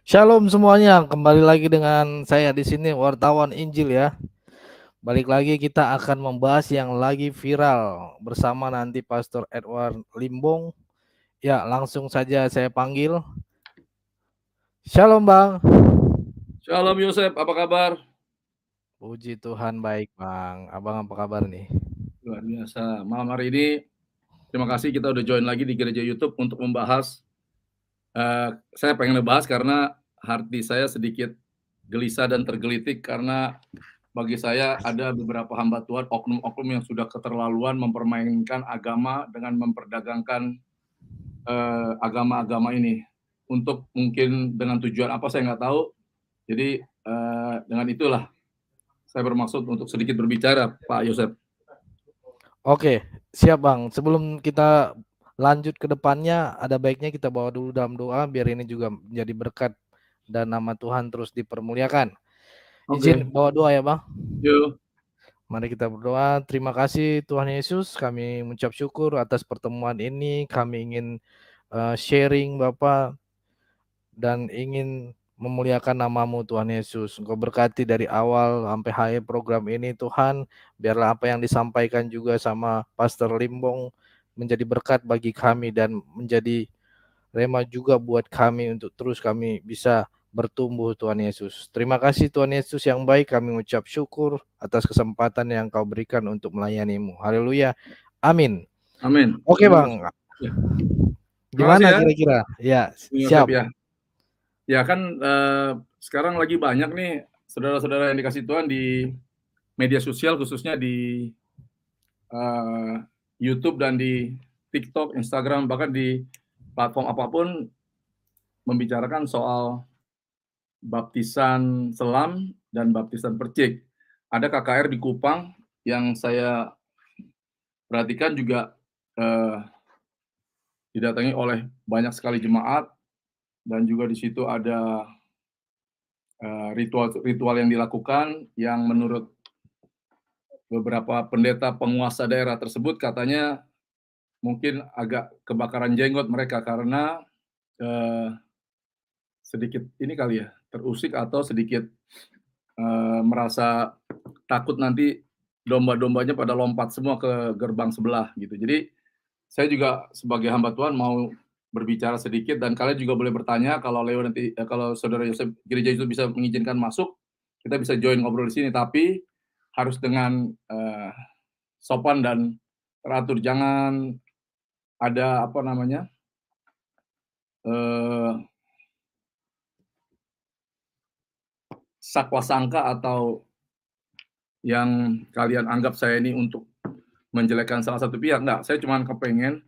Shalom semuanya, kembali lagi dengan saya di sini wartawan Injil ya. Balik lagi kita akan membahas yang lagi viral bersama nanti Pastor Edward Limbong. Ya, langsung saja saya panggil. Shalom Bang. Shalom Yosef, apa kabar? Puji Tuhan baik Bang. Abang apa kabar nih? Luar biasa. Malam hari ini, terima kasih kita udah join lagi di Gereja YouTube untuk membahas. Saya pengen ngebahas karena hati saya sedikit gelisah dan tergelitik karena bagi saya ada beberapa hamba Tuhan, oknum-oknum yang sudah keterlaluan mempermainkan agama dengan memperdagangkan agama-agama ini. Untuk mungkin dengan tujuan apa saya nggak tahu. Jadi dengan itulah saya bermaksud untuk sedikit berbicara, Pak Yosef. Oke, siap Bang. Sebelum kita lanjut ke depannya, ada baiknya kita bawa dulu dalam doa biar ini juga menjadi berkat dan nama Tuhan terus dipermuliakan. Izin Oke, bawa doa ya Bang. yuk. Mari kita berdoa. Terima kasih Tuhan Yesus, kami mengucap syukur atas pertemuan ini. Kami ingin sharing Bapa dan ingin memuliakan namamu Tuhan Yesus. Engkau berkati dari awal sampai akhir program ini Tuhan. Biarlah apa yang disampaikan juga sama Pastor Limbong menjadi berkat bagi kami dan menjadi rema juga buat kami untuk terus kami bisa bertumbuh Tuhan Yesus. Terima kasih Tuhan Yesus yang baik, kami mengucap syukur atas kesempatan yang Kau berikan untuk melayani-Mu. Haleluya. Amin. Amin. Oke Terima kasih. Bang, Ya, terima kasih gimana ya, kira-kira? Ya, Bung Yosef siap. ya. Ya kan sekarang lagi banyak nih saudara-saudara yang dikasih Tuhan di media sosial khususnya di eh, YouTube dan di TikTok, Instagram, bahkan di platform apapun membicarakan soal baptisan selam dan baptisan percik. Ada KKR di Kupang yang saya perhatikan juga eh, didatangi oleh banyak sekali jemaat dan juga di situ ada ritual-ritual yang dilakukan yang menurut beberapa pendeta penguasa daerah tersebut katanya mungkin agak kebakaran jenggot mereka karena eh, sedikit ini kali ya terusik atau sedikit merasa takut nanti domba-dombanya pada lompat semua ke gerbang sebelah gitu. Jadi saya juga sebagai hamba Tuhan mau berbicara sedikit dan kalian juga boleh bertanya kalau Leo nanti kalau saudara Yosef gereja itu bisa mengizinkan masuk, kita bisa join ngobrol di sini tapi harus dengan sopan dan teratur. Jangan ada apa namanya sakwa sangka atau yang kalian anggap saya ini untuk menjelekkan salah satu pihak. Enggak, saya cuma kepengen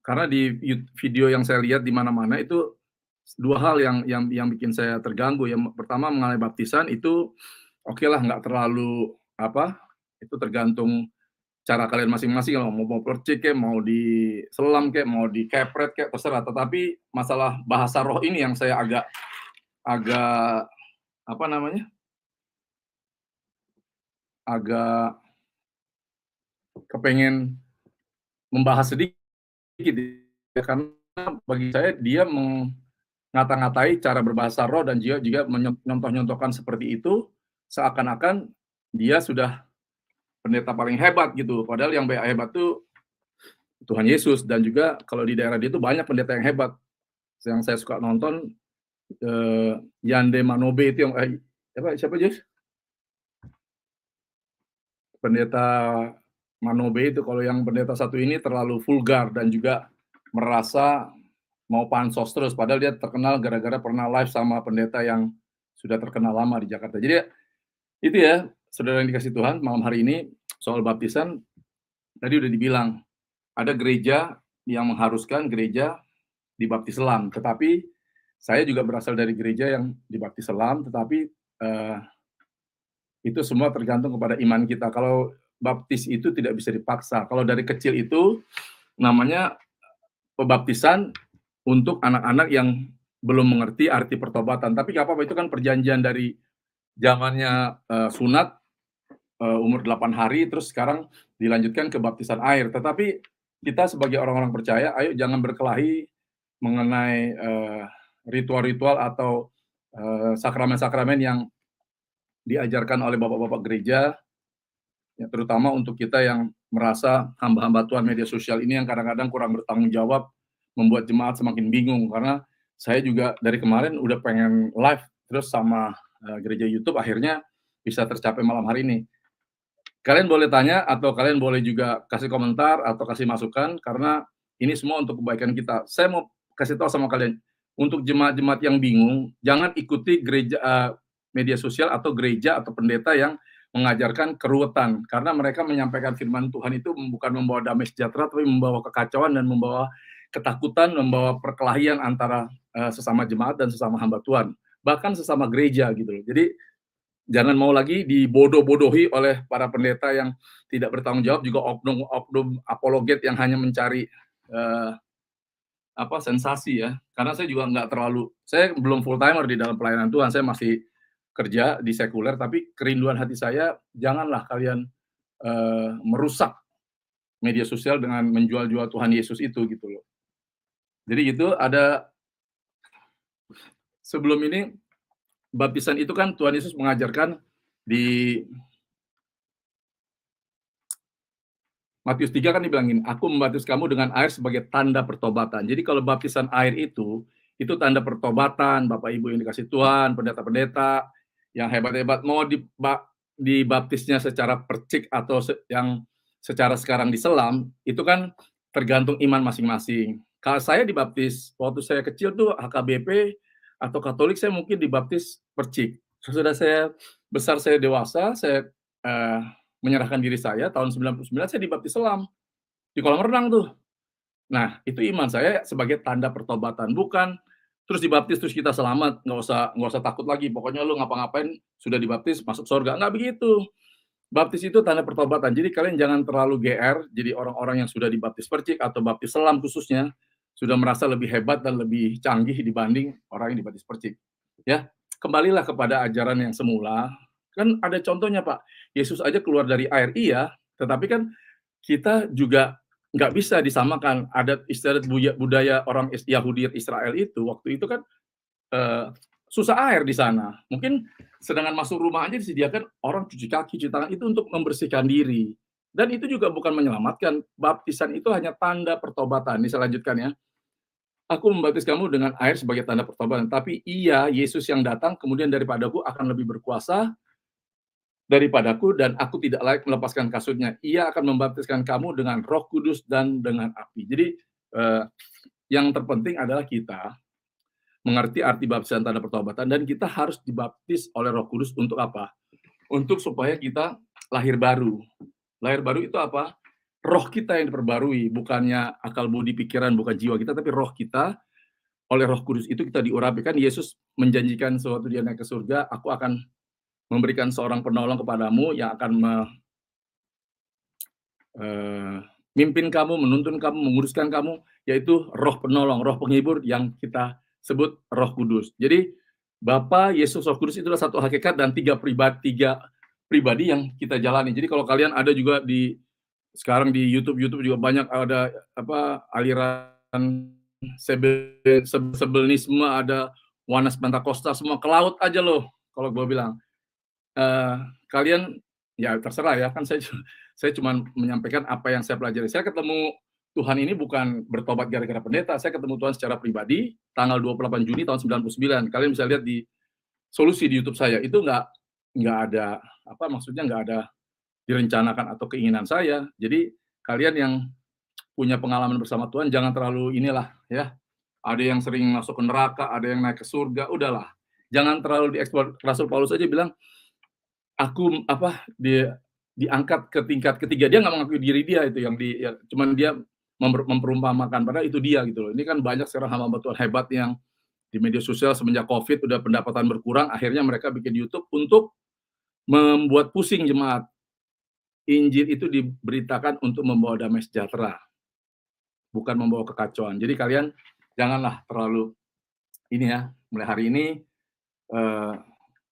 karena di video yang saya lihat di mana-mana itu dua hal yang bikin saya terganggu. Yang pertama mengenai baptisan itu oke lah nggak terlalu apa itu tergantung cara kalian masing-masing kalau mau percik kayak mau diselam kayak mau dikepret kayak terserah. Tetapi masalah bahasa roh ini yang saya agak agak apa namanya agak kepengen membahas sedikit ya, karena bagi saya dia ngata-ngatai cara berbahasa roh dan juga menyontoh-nyontohkan seperti itu seakan-akan dia sudah pendeta paling hebat gitu. Padahal yang hebat tuh Tuhan Yesus dan juga kalau di daerah dia itu banyak pendeta yang hebat. Yang saya suka nonton Yande Manobe itu yang siapa Jess? Pendeta Manobe itu kalau yang pendeta satu ini terlalu vulgar dan juga merasa mau pansos terus padahal dia terkenal gara-gara pernah live sama pendeta yang sudah terkenal lama di Jakarta. Jadi itu ya, saudara yang dikasih Tuhan, malam hari ini soal baptisan tadi udah dibilang ada gereja yang mengharuskan gereja dibaptis selam, tetapi saya juga berasal dari gereja yang dibaptis selam, tetapi itu semua tergantung kepada iman kita. Kalau baptis itu tidak bisa dipaksa. Kalau dari kecil itu namanya pembaptisan untuk anak-anak yang belum mengerti arti pertobatan. Tapi nggak apa-apa, itu kan perjanjian dari zamannya sunat umur 8 hari, terus sekarang dilanjutkan ke baptisan air. Tetapi kita sebagai orang-orang percaya, ayo jangan berkelahi mengenai ritual-ritual atau sakramen-sakramen yang diajarkan oleh bapak-bapak gereja, ya terutama untuk kita yang merasa hamba-hamba Tuhan media sosial ini yang kadang-kadang kurang bertanggung jawab, membuat jemaat semakin bingung. Karena saya juga dari kemarin udah pengen live terus sama gereja YouTube, akhirnya bisa tercapai malam hari ini. Kalian boleh tanya atau kalian boleh juga kasih komentar atau kasih masukan karena ini semua untuk kebaikan kita. Saya mau kasih tahu sama kalian, untuk jemaat-jemaat yang bingung, jangan ikuti gereja media sosial atau gereja atau pendeta yang mengajarkan keruwetan, karena mereka menyampaikan firman Tuhan itu bukan membawa damai sejahtera, tapi membawa kekacauan dan membawa ketakutan, membawa perkelahian antara sesama jemaat dan sesama hamba Tuhan, bahkan sesama gereja gitu loh. Jadi jangan mau lagi dibodoh-bodohi oleh para pendeta yang tidak bertanggung jawab, juga oknum-oknum apologet yang hanya mencari sensasi ya. Karena saya juga saya belum full timer di dalam pelayanan Tuhan, saya masih kerja di sekuler, tapi kerinduan hati saya janganlah kalian merusak media sosial dengan menjual-jual Tuhan Yesus itu gitu loh. Jadi gitu, ada sebelum ini baptisan itu kan Tuhan Yesus mengajarkan di Matius 3 kan dibilangin, aku membaptis kamu dengan air sebagai tanda pertobatan. Jadi kalau baptisan air itu tanda pertobatan, Bapak Ibu yang dikasih Tuhan, pendeta-pendeta yang hebat-hebat, mau dibaptisnya secara percik atau yang secara sekarang diselam, itu kan tergantung iman masing-masing. Kalau saya dibaptis, waktu saya kecil tuh HKBP atau Katolik, saya mungkin dibaptis percik. Sesudah saya besar, saya dewasa, saya menyerahkan diri saya, tahun 99 saya dibaptis selam, di kolam renang tuh. Nah, itu iman saya sebagai tanda pertobatan, bukan terus dibaptis terus kita selamat, nggak usah takut lagi, pokoknya lu ngapa-ngapain sudah dibaptis masuk surga, nggak begitu. Baptis itu tanda pertobatan, jadi kalian jangan terlalu GR, jadi orang-orang yang sudah dibaptis percik atau baptis selam khususnya, sudah merasa lebih hebat dan lebih canggih dibanding orang yang dibaptis percik. Ya, kembalilah kepada ajaran yang semula. Kan ada contohnya Pak, Yesus aja keluar dari air iya, tetapi kan kita juga nggak bisa disamakan adat istiadat budaya orang Yahudi Israel itu, waktu itu kan susah air di sana. Mungkin sedangkan masuk rumah aja disediakan orang cuci kaki, cuci tangan, itu untuk membersihkan diri. Dan itu juga bukan menyelamatkan, baptisan itu hanya tanda pertobatan. Ini saya lanjutkan ya. Aku membaptis kamu dengan air sebagai tanda pertobatan, tapi ia, Yesus yang datang kemudian daripadaku akan lebih berkuasa daripadaku dan aku tidak layak melepaskan kasutnya. Ia akan membaptiskan kamu dengan Roh Kudus dan dengan api. Jadi yang terpenting adalah kita mengerti arti baptisan tanda pertobatan dan kita harus dibaptis oleh Roh Kudus untuk apa? Untuk supaya kita lahir baru. Lahir baru itu apa? Roh kita yang diperbarui, bukannya akal budi pikiran, bukan jiwa kita, tapi roh kita. Oleh Roh Kudus itu kita diurapi. Kan Yesus menjanjikan sewaktu dia naik ke surga, aku akan memberikan seorang penolong kepadamu yang akan mimpin kamu, menuntun kamu, menguruskan kamu, yaitu roh penolong, roh penghibur yang kita sebut Roh Kudus. Jadi Bapa, Yesus, Roh Kudus itulah satu hakikat dan tiga pribadi yang kita jalani. Jadi kalau kalian ada juga sekarang di YouTube juga banyak ada aliran sebelisme, ada Wanas Pentakosta, semua ke laut aja loh kalau gue bilang. Kalian ya terserah ya, kan saya cuma menyampaikan apa yang saya pelajari. Saya ketemu Tuhan ini bukan bertobat gara-gara pendeta, saya ketemu Tuhan secara pribadi tanggal 28 Juni tahun 99. Kalian bisa lihat di solusi di YouTube saya. Itu nggak ada maksudnya nggak ada direncanakan atau keinginan saya. Jadi kalian yang punya pengalaman bersama Tuhan jangan terlalu inilah ya. Ada yang sering masuk ke neraka, ada yang naik ke surga, udahlah. Jangan terlalu diekspor. Rasul Paulus aja bilang, aku dia diangkat ke tingkat ketiga. Dia nggak mengakui diri dia itu cuman dia memperumpamakan padahal itu dia gitu loh. Ini kan banyak sekarang hamba Tuhan hebat yang di media sosial semenjak Covid udah pendapatan berkurang, akhirnya mereka bikin YouTube untuk membuat pusing jemaat. Injil itu diberitakan untuk membawa damai sejahtera, bukan membawa kekacauan. Jadi kalian janganlah terlalu ini ya, mulai hari ini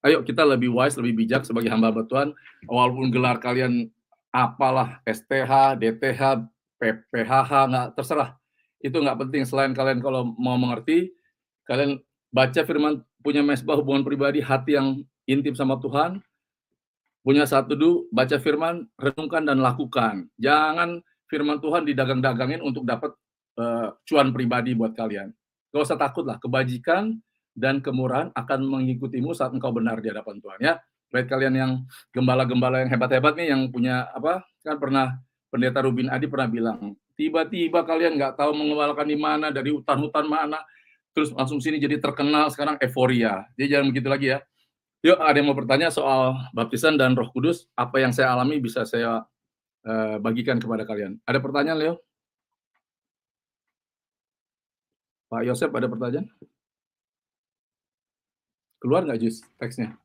ayo kita lebih wise, lebih bijak sebagai hamba Tuhan. Walaupun gelar kalian apalah, STH, DTH, PPHH, nggak terserah. Itu nggak penting. Selain kalian kalau mau mengerti, kalian baca firman, punya mesbah hubungan pribadi, hati yang intim sama Tuhan, punya saat teduh, baca firman, renungkan dan lakukan. Jangan firman Tuhan didagang-dagangin untuk dapat cuan pribadi buat kalian. Gak usah takut lah, kebajikan dan kemurahan akan mengikutimu saat engkau benar di hadapan Tuhan ya. Baik kalian yang gembala-gembala yang hebat-hebat nih, yang punya apa, kan pernah Pendeta Rubin Adi pernah bilang, tiba-tiba kalian nggak tahu mengembalakan di mana, dari hutan-hutan mana, terus langsung sini jadi terkenal, sekarang euforia. Jadi jangan begitu lagi ya. Yuk, ada yang mau bertanya soal baptisan dan Roh Kudus, apa yang saya alami bisa saya bagikan kepada kalian. Ada pertanyaan, Leo? Pak Yosep, ada pertanyaan? Keluar nggak, Jus, teksnya?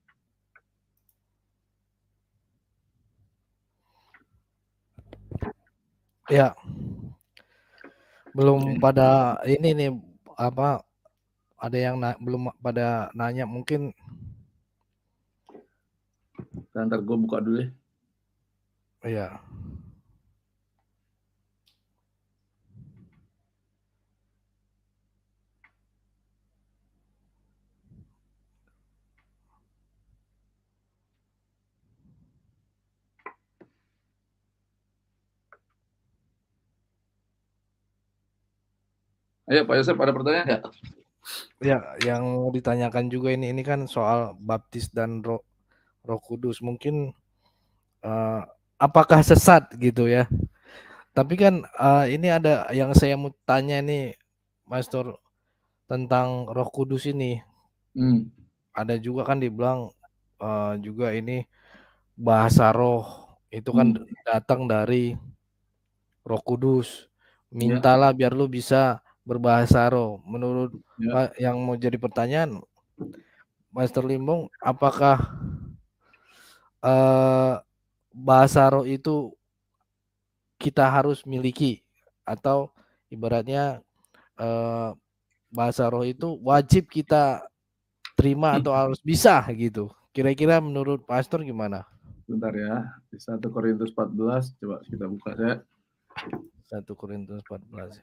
Ya, belum pada ini nih, apa, ada yang belum pada nanya mungkin. Ntar gue buka dulu ya. Iya. Ayo Pak Yosep, ada pertanyaan nggak? Ya, yang ditanyakan juga ini kan soal baptis dan Roh Kudus. Mungkin apakah sesat gitu ya? Tapi kan ini ada yang saya mau tanya nih, Master, tentang Roh Kudus ini. Ada juga kan dibilang juga ini bahasa roh itu kan datang dari Roh Kudus. Mintalah biar lu bisa berbahasa roh. Menurut Pak yang mau jadi pertanyaan, Master Limbong, apakah bahasa roh itu kita harus miliki atau ibaratnya bahasa roh itu wajib kita terima atau harus bisa gitu? Kira-kira menurut Pastor gimana? Bentar ya, di 1 Korintus 14, coba kita buka ya. 1 Korintus 14.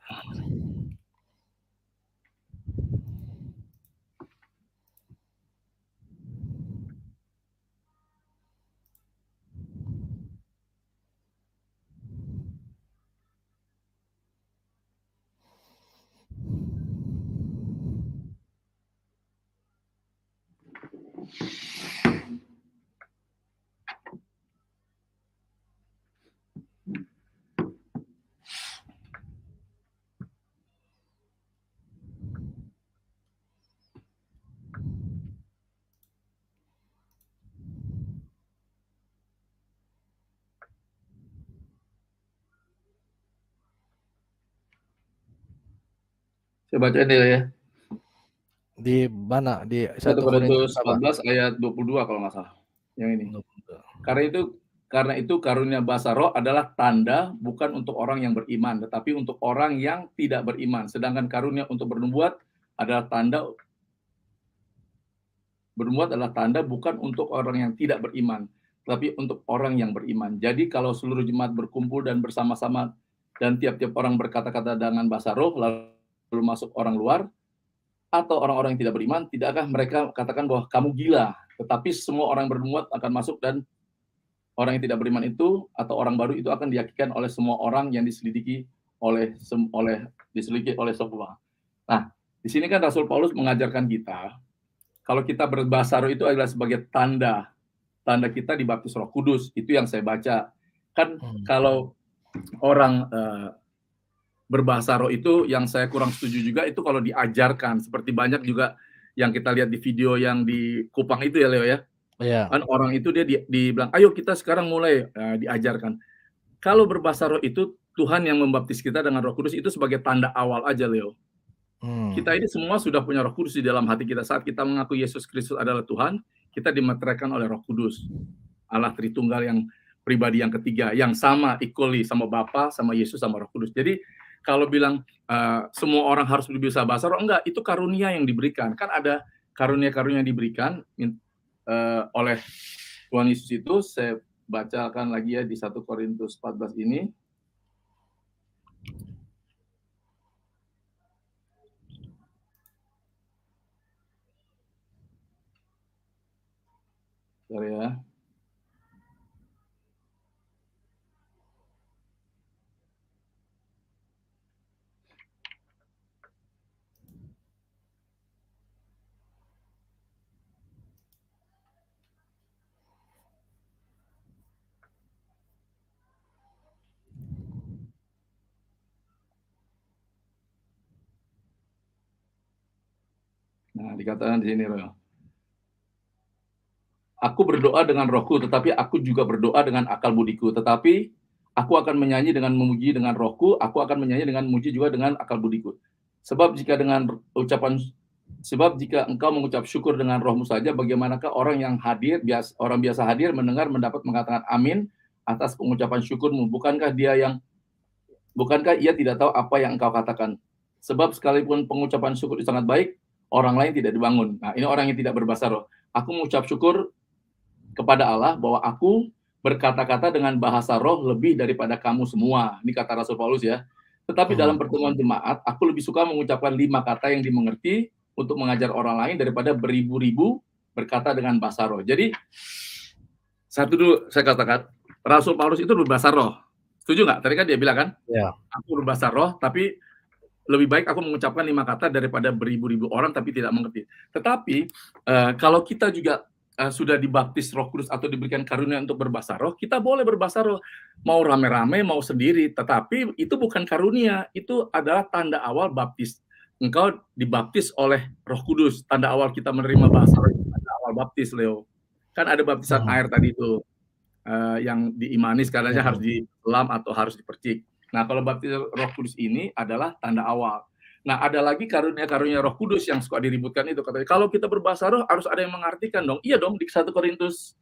Saya bacain deh ya. Di mana? Di 1 1 Korintus Korintus apa? 14 ayat 22 kalau nggak salah. Yang ini. 22. Karena itu karunia bahasa roh adalah tanda bukan untuk orang yang beriman, tetapi untuk orang yang tidak beriman. Sedangkan karunia untuk bernubuat adalah tanda bukan untuk orang yang tidak beriman, tapi untuk orang yang beriman. Jadi kalau seluruh jemaat berkumpul dan bersama-sama dan tiap-tiap orang berkata-kata dengan bahasa roh, lalu masuk orang luar, atau orang-orang yang tidak beriman, tidakkah mereka katakan bahwa kamu gila? Tetapi semua orang bernubuat akan masuk, dan orang yang tidak beriman itu atau orang baru itu akan diyakinkan oleh semua orang yang diselidiki oleh semua. Nah, di sini kan Rasul Paulus mengajarkan kita kalau kita berbahasa roh itu adalah sebagai tanda kita dibaptis Roh Kudus. Itu yang saya baca. Kan kalau orang berbahasa roh itu yang saya kurang setuju juga itu kalau diajarkan, seperti banyak juga yang kita lihat di video yang di Kupang itu ya, Leo ya. Iya. Kan orang itu dia dibilang, ayo kita sekarang mulai diajarkan. Kalau berbahasa roh itu Tuhan yang membaptis kita dengan Roh Kudus itu sebagai tanda awal aja, Leo. Kita ini semua sudah punya Roh Kudus di dalam hati kita. Saat kita mengaku Yesus Kristus adalah Tuhan, kita dimeteraikan oleh Roh Kudus. Allah Tritunggal yang pribadi yang ketiga, yang sama equally sama Bapa, sama Yesus, sama Roh Kudus. Jadi kalau bilang semua orang harus bisa bahasa roh, enggak, itu karunia yang diberikan. Kan ada karunia-karunia yang diberikan oleh Tuhan Yesus itu. Saya bacakan lagi ya di 1 Korintus 14 ini. Sorry ya. Nah, dikatakan di sini, Roy. Aku berdoa dengan rohku, tetapi aku juga berdoa dengan akal budiku. Tetapi aku akan menyanyi dengan memuji dengan rohku, aku akan menyanyi dengan memuji juga dengan akal budiku. Sebab jika engkau mengucap syukur dengan rohmu saja, bagaimanakah orang yang hadir, orang biasa hadir, mendengar, mendapat mengatakan amin atas pengucapan syukurmu? Bukankah ia tidak tahu apa yang engkau katakan? Sebab sekalipun pengucapan syukur itu sangat baik, orang lain tidak dibangun. Nah, ini orang yang tidak berbahasa roh. Aku mengucap syukur kepada Allah bahwa aku berkata-kata dengan bahasa roh lebih daripada kamu semua. Ini kata Rasul Paulus ya. Tetapi dalam pertemuan jemaat, aku lebih suka mengucapkan 5 kata yang dimengerti untuk mengajar orang lain daripada beribu-ribu berkata dengan bahasa roh. Jadi, satu dulu saya katakan, Rasul Paulus itu berbahasa roh. Setuju nggak? Tadi kan dia bilang kan, Ya. aku berbahasa roh, tapi lebih baik aku mengucapkan 5 kata daripada beribu-ribu orang tapi tidak mengerti. Tetapi kalau kita juga sudah dibaptis Roh Kudus atau diberikan karunia untuk berbahasa roh, kita boleh berbahasa roh, mau rame-rame mau sendiri, tetapi itu bukan karunia, itu adalah tanda awal baptis. Engkau dibaptis oleh Roh Kudus, tanda awal kita menerima bahasa roh, tanda awal baptis, Leo. Kan ada baptisan air tadi itu yang diimani sekarangnya harus diselam atau harus dipercik. Nah, kalau baptis Roh Kudus ini adalah tanda awal. Nah, ada lagi karunia-karunia Roh Kudus yang suka diributkan itu. Katanya, kalau kita berbahasa roh harus ada yang mengartikan dong. Iya dong, di 1 Korintus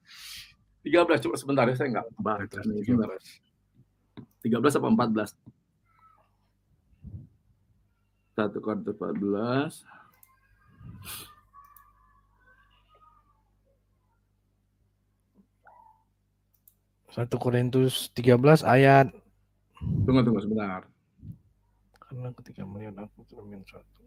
13. Coba sebentar ya, saya nggak baca. 13 apa 14? 1 Korintus 14. Satu Korintus 13 ayat. Tunggu sebentar. Karena ketika melihat aku cermin satu.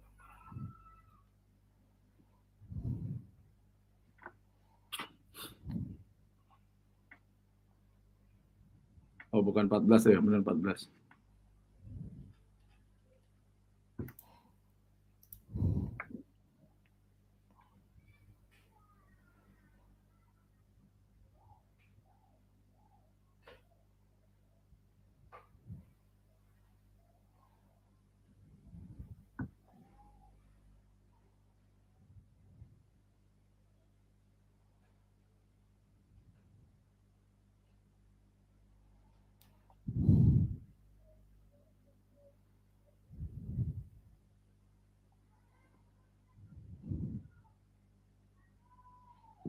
Oh, bukan 14 ya, benar 14.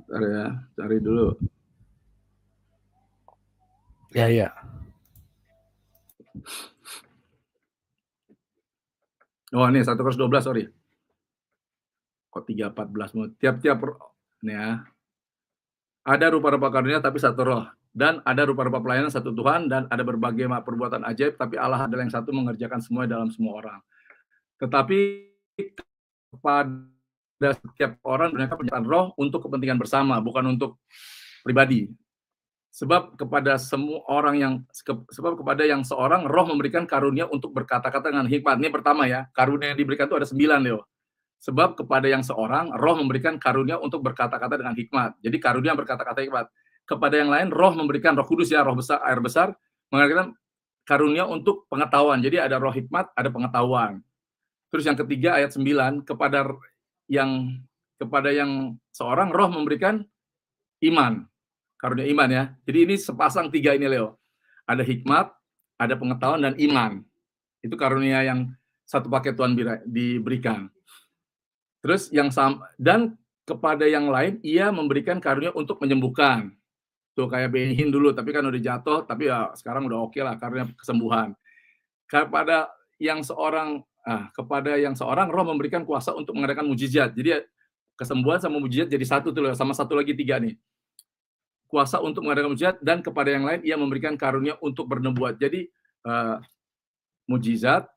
Bentar ya, cari dulu. Ya. Oh, ini 1 Korintus 12, sorry. Kok 3:14? Tiap-tiap nih ya. Ada rupa-rupa karunia tapi satu roh, dan ada rupa-rupa pelayanan satu Tuhan, dan ada berbagai perbuatan ajaib, tapi Allah adalah yang satu mengerjakan semua dalam semua orang. Tetapi kepada setiap orang mereka penyertaan roh untuk kepentingan bersama, bukan untuk pribadi. Sebab kepada yang seorang roh memberikan karunia untuk berkata-kata dengan hikmat. Ini pertama ya, karunia yang diberikan itu ada 9, Leo. Sebab kepada yang seorang roh memberikan karunia untuk berkata-kata dengan hikmat. Jadi karunia berkata-kata hikmat. Kepada yang lain roh memberikan Roh Kudus ya, roh besar, air besar, mengatakan karunia untuk pengetahuan. Jadi ada roh hikmat, ada pengetahuan. Terus yang ketiga ayat 9, kepada yang seorang roh memberikan iman. Karunia iman ya. Jadi ini sepasang 3 ini, Leo. Ada hikmat, ada pengetahuan, dan iman. Itu karunia yang satu paket Tuhan diberikan. Terus dan kepada yang lain ia memberikan karunia untuk menyembuhkan. Tuh kayak Benhin dulu, tapi kan udah jatuh, tapi ya sekarang udah oke lah, karunia kesembuhan. Kepada yang seorang roh memberikan kuasa untuk mengadakan mujizat. Jadi kesembuhan sama mujizat jadi satu tuh, sama satu lagi 3 nih. Kuasa untuk mengadakan mujizat, dan kepada yang lain ia memberikan karunia untuk bernubuat. Jadi mujizat,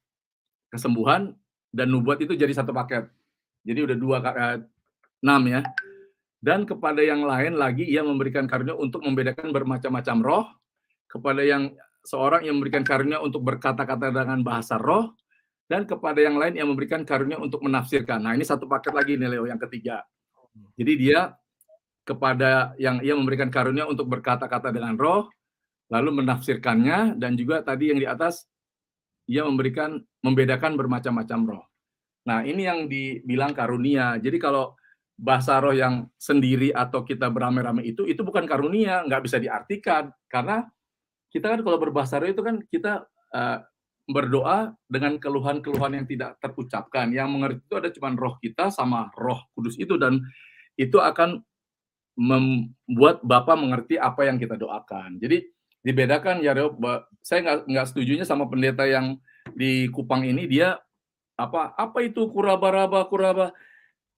kesembuhan, dan nubuat itu jadi satu paket. Jadi udah 6 ya. Dan kepada yang lain lagi ia memberikan karunia untuk membedakan bermacam-macam roh, kepada yang seorang yang memberikan karunia untuk berkata-kata dengan bahasa roh, dan kepada yang lain yang memberikan karunia untuk menafsirkan. Nah, ini satu paket lagi nih Leo, yang ketiga. Jadi dia kepada yang ia memberikan karunia untuk berkata-kata dengan roh, lalu menafsirkannya, dan juga tadi yang di atas ia membedakan bermacam-macam roh. Nah, ini yang dibilang karunia. Jadi kalau bahasa roh yang sendiri atau kita beramai-ramai itu bukan karunia, nggak bisa diartikan. Karena kita kan kalau berbahasa roh itu kan kita berdoa dengan keluhan-keluhan yang tidak terucapkan. Yang mengerti itu ada cuma roh kita sama roh kudus itu, dan itu akan membuat Bapa mengerti apa yang kita doakan. Jadi dibedakan ya, saya nggak setujunya sama pendeta yang di Kupang ini, dia apa itu kuraba-raba.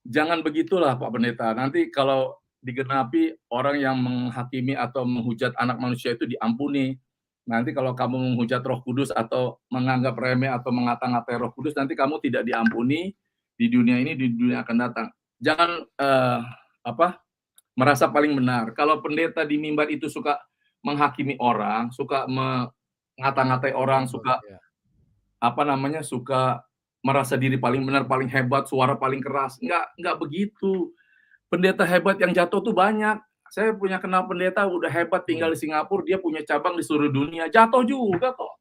Jangan begitulah Pak Pendeta. Nanti kalau digenapi, orang yang menghakimi atau menghujat anak manusia itu diampuni. Nanti kalau kamu menghujat Roh Kudus atau menganggap remeh atau mengata-ngatai Roh Kudus, nanti kamu tidak diampuni di dunia ini, di dunia akan datang. Jangan merasa paling benar. Kalau pendeta di mimbar itu suka menghakimi orang, suka mengata-ngatai orang, suka suka merasa diri paling benar, paling hebat, suara paling keras. Enggak begitu. Pendeta hebat yang jatuh tuh banyak. Saya punya kenal pendeta udah hebat tinggal di Singapura, dia punya cabang di seluruh dunia, jatuh juga kok.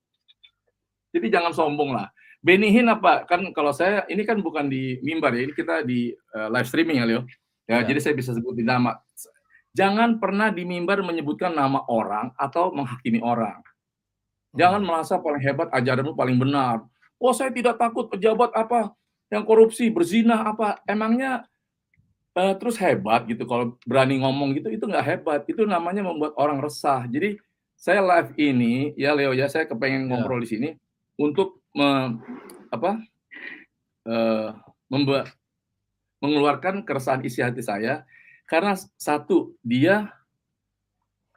Jadi jangan sombong lah. Benny Hinn apa? Kan kalau saya, ini kan bukan di mimbar ya, ini kita di live streaming ya, Leo. Ya, jadi saya bisa sebutin nama. Jangan pernah di mimbar menyebutkan nama orang atau menghakimi orang. Jangan merasa paling hebat, ajaranmu paling benar. Oh, saya tidak takut pejabat apa yang korupsi, berzina apa. Emangnya terus hebat gitu kalau berani ngomong gitu, itu nggak hebat. Itu namanya membuat orang resah. Jadi saya live ini ya Leo ya, saya kepengen ngobrol di sini untuk mengeluarkan keresahan isi hati saya, karena satu, dia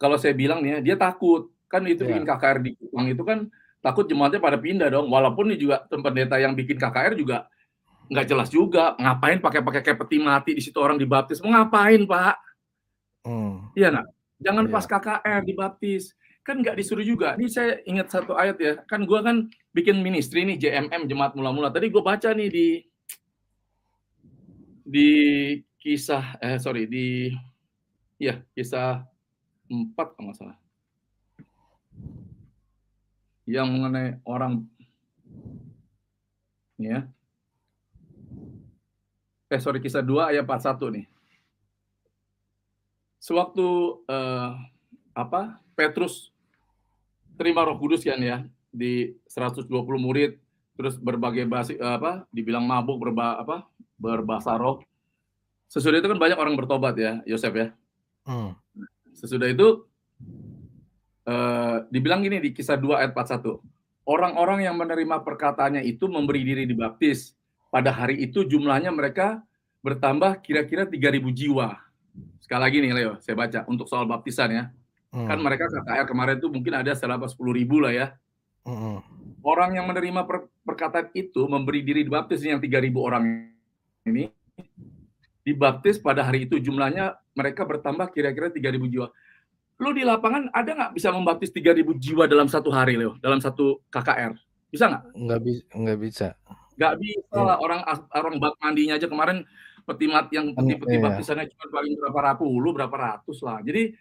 kalau saya bilang nih ya, dia takut. Kan itu bikin KKR di Kupang itu kan takut jemaatnya pada pindah dong. Walaupun ini juga pendeta yang bikin KKR juga nggak jelas juga. Ngapain pakai kayak peti mati di situ orang dibaptis? Mau ngapain, Pak? Iya, nak. Jangan pas KKR dibaptis. Kan nggak disuruh juga. Ini saya ingat satu ayat ya. Kan gue kan bikin ministry nih, JMM, Jemaat Mula-Mula. Tadi gue baca nih di kisah, kisah 4 kalau nggak salah. Yang mengenai orang ya. Kisah 2 ayat 41 nih. Sewaktu Petrus terima Roh Kudus kan ya, di 120 murid, terus berbagai bahasa dibilang mabuk, berbahasa roh. Sesudah itu kan banyak orang bertobat ya, Yosef ya. Sesudah itu dibilang gini di kisah 2 ayat 41. Orang-orang yang menerima perkataannya itu memberi diri dibaptis. Pada hari itu jumlahnya mereka bertambah kira-kira 3.000 jiwa. Sekali lagi nih Leo, saya baca untuk soal baptisan ya. Kan mereka KKR kemarin itu mungkin ada 10.000 lah ya. Orang yang menerima perkataan itu memberi diri dibaptis, yang 3.000 orang ini dibaptis pada hari itu jumlahnya mereka bertambah kira-kira 3.000 jiwa. Lu di lapangan ada nggak bisa membaptis 3.000 jiwa dalam satu hari, Leo? Dalam satu KKR? Bisa nggak? Nggak bisa. Nggak bisa lah. Orang bak mandinya aja kemarin peti baptisannya cuma paling berapa ratus lah. Jadi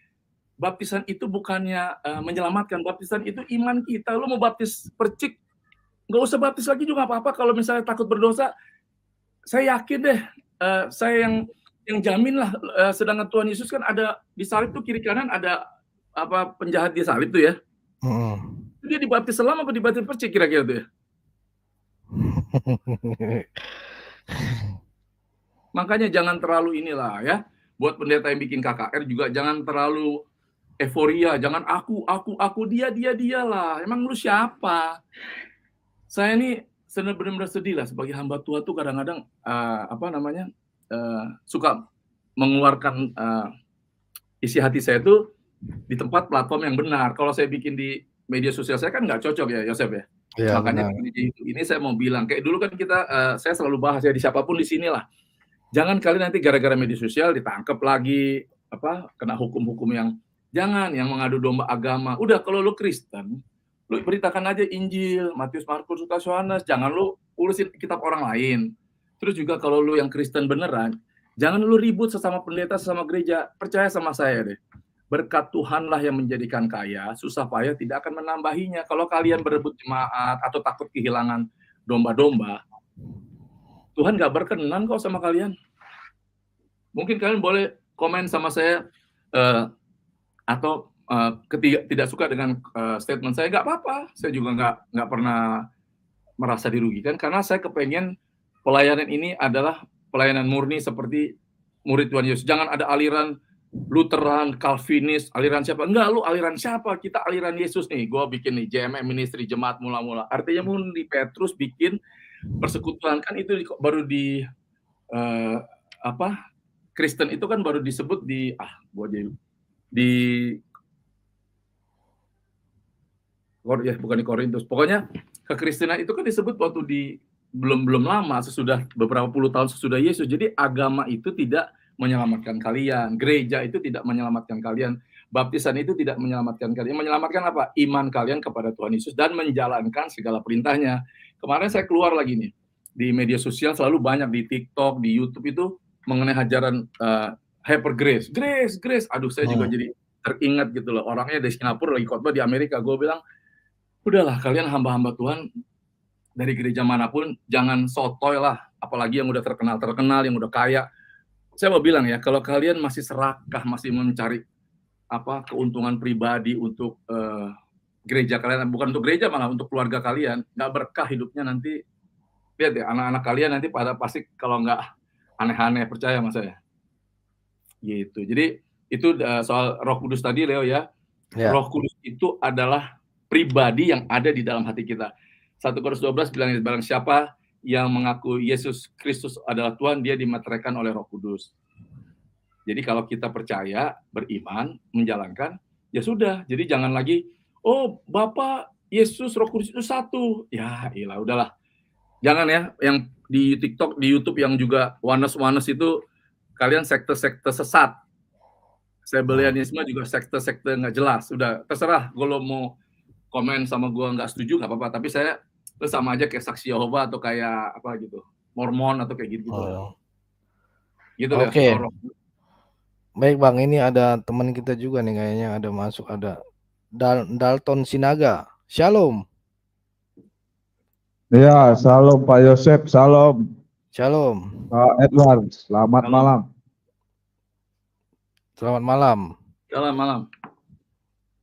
baptisan itu bukannya menyelamatkan. Baptisan itu iman kita. Lu mau baptis percik, nggak usah baptis lagi juga apa-apa. Kalau misalnya takut berdosa, saya yakin deh, saya yang jamin lah. Sedangkan Tuhan Yesus kan ada di salib tuh, kiri kanan ada penjahat di salib tuh ya. Dia dibaptis selam apa dibaptis percik kira-kira tuh ya? Makanya jangan terlalu inilah ya. Buat pendeta yang bikin KKR juga jangan terlalu euforia. Jangan aku, dia lah. Emang lu siapa? Saya ini benar-benar sedih lah sebagai hamba Tuhan tuh kadang-kadang suka mengeluarkan isi hati saya tuh di tempat platform yang benar. Kalau saya bikin di media sosial saya kan nggak cocok ya, Yosef ya. Makanya ini saya mau bilang, kayak dulu kan saya selalu bahas ya di siapapun di sini lah. Jangan kalian nanti gara-gara media sosial ditangkap lagi, kena hukum-hukum yang jangan, yang mengadu domba agama. Udah kalau lu Kristen, lu beritakan aja Injil, Matius, Markus, Lukas, Yohanes, jangan lu urusin kitab orang lain. Terus juga kalau lu yang Kristen beneran, jangan lu ribut sesama pendeta, sesama gereja. Percaya sama saya deh. Berkat Tuhanlah yang menjadikan kaya, susah payah tidak akan menambahinya. Kalau kalian berebut jemaat atau takut kehilangan domba-domba, Tuhan gak berkenan kok sama kalian. Mungkin kalian boleh komen sama saya atau tidak suka dengan statement saya, nggak apa-apa. Saya juga nggak pernah merasa dirugikan karena saya kepengen pelayanan ini adalah pelayanan murni seperti murid Tuhan Yesus. Jangan ada aliran Lutheran, Calvinis, aliran siapa? Enggak, lu aliran siapa? Kita aliran Yesus nih. Gue bikin nih JMM Ministry, Jemaat Mula-Mula. Artinya di Petrus bikin persekutuan kan itu baru di Kristen itu kan baru disebut di bukan di Korintus. Pokoknya kekristenan itu kan disebut waktu di belum lama, sesudah beberapa puluh tahun sesudah Yesus. Jadi agama itu tidak menyelamatkan kalian, gereja itu tidak menyelamatkan kalian, baptisan itu tidak menyelamatkan kalian. Menyelamatkan apa? Iman kalian kepada Tuhan Yesus dan menjalankan segala perintahnya. Kemarin saya keluar lagi nih di media sosial, selalu banyak di TikTok, di YouTube itu mengenai ajaran hyper grace. Aduh, saya juga jadi teringat gitu loh. Orangnya dari Singapura lagi khotbah di Amerika. Gue bilang, udahlah kalian hamba-hamba Tuhan dari gereja manapun jangan sotoy lah, apalagi yang udah terkenal, yang udah kaya. Saya mau bilang ya, kalau kalian masih serakah, masih mencari keuntungan pribadi untuk gereja kalian, bukan untuk gereja malah untuk keluarga kalian, nggak berkah hidupnya nanti. Lihat ya, anak-anak kalian nanti pada pasti kalau nggak aneh-aneh, percaya sama saya. Gitu. Jadi itu soal Roh Kudus tadi, Leo ya. Roh Kudus itu adalah pribadi yang ada di dalam hati kita. 1 Korintus 12 bilang, barang siapa yang mengaku Yesus Kristus adalah Tuhan, dia dimeteraikan oleh Roh Kudus. Jadi kalau kita percaya, beriman, menjalankan, ya sudah. Jadi jangan lagi, oh Bapak Yesus Roh Kudus itu satu. Ya iyalah, udahlah. Jangan ya, yang di TikTok, di YouTube yang juga wanes-wanes itu, kalian sekte-sekte sesat. Sebelianisme juga sekte-sekte nggak jelas. Udah, terserah. Kalau mau komen sama gue nggak setuju nggak apa-apa, tapi saya sama aja kayak saksi Yehova atau kayak apa gitu, Mormon atau kayak gitu. Gitu ya. Oke. Baik Bang, ini ada teman kita juga nih kayaknya ada masuk, ada Dalton Sinaga. Shalom. Ya, shalom Pak Yosef, shalom. Shalom. Pak Edward, selamat malam. Selamat malam. Selamat malam.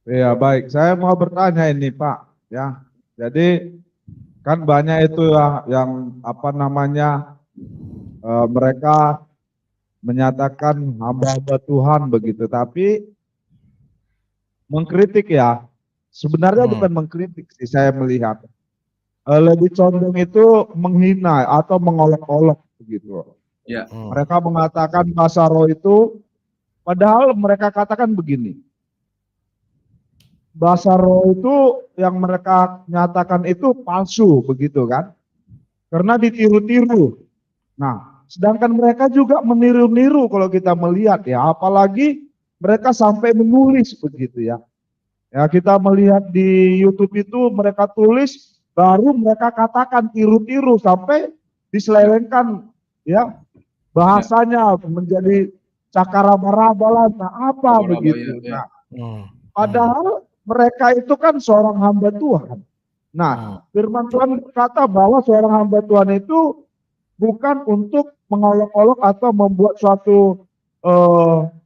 Ya baik, saya mau bertanya ini Pak, ya. Jadi kan banyak itu ya yang mereka menyatakan hamba-hamba Tuhan begitu, tapi mengkritik ya. Sebenarnya bukan mengkritik sih, saya melihat lebih condong itu menghina atau mengolok-olok begitu. Ya. Mereka mengatakan bahasa roh itu, padahal mereka katakan begini. Bahasa roh itu yang mereka nyatakan itu palsu begitu kan, karena ditiru-tiru. Nah, sedangkan mereka juga meniru-niru kalau kita melihat ya, apalagi mereka sampai menulis begitu ya. Ya kita melihat di YouTube itu mereka tulis, baru mereka katakan tiru-tiru sampai diselewengkan ya, bahasanya menjadi cakara-maraba apa begitu. Nah, padahal mereka itu kan seorang hamba Tuhan. Nah, firman Tuhan berkata bahwa seorang hamba Tuhan itu bukan untuk mengolok-olok atau membuat suatu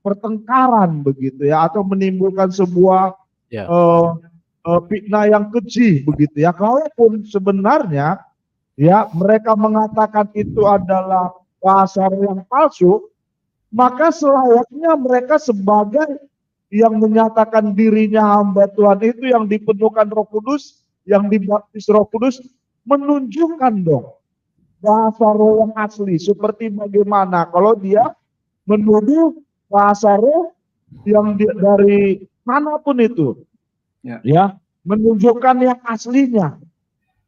pertengkaran begitu ya, atau menimbulkan sebuah fitnah yang keji begitu ya. Kalaupun sebenarnya ya mereka mengatakan itu adalah bahasa yang palsu, maka selayaknya mereka sebagai yang menyatakan dirinya hamba Tuhan itu, yang dipenuhkan Roh Kudus, yang dibaptis Roh Kudus, menunjukkan dong bahasa roh yang asli. Seperti bagaimana kalau dia menuduh bahasa roh yang dari manapun itu, ya menunjukkan yang aslinya.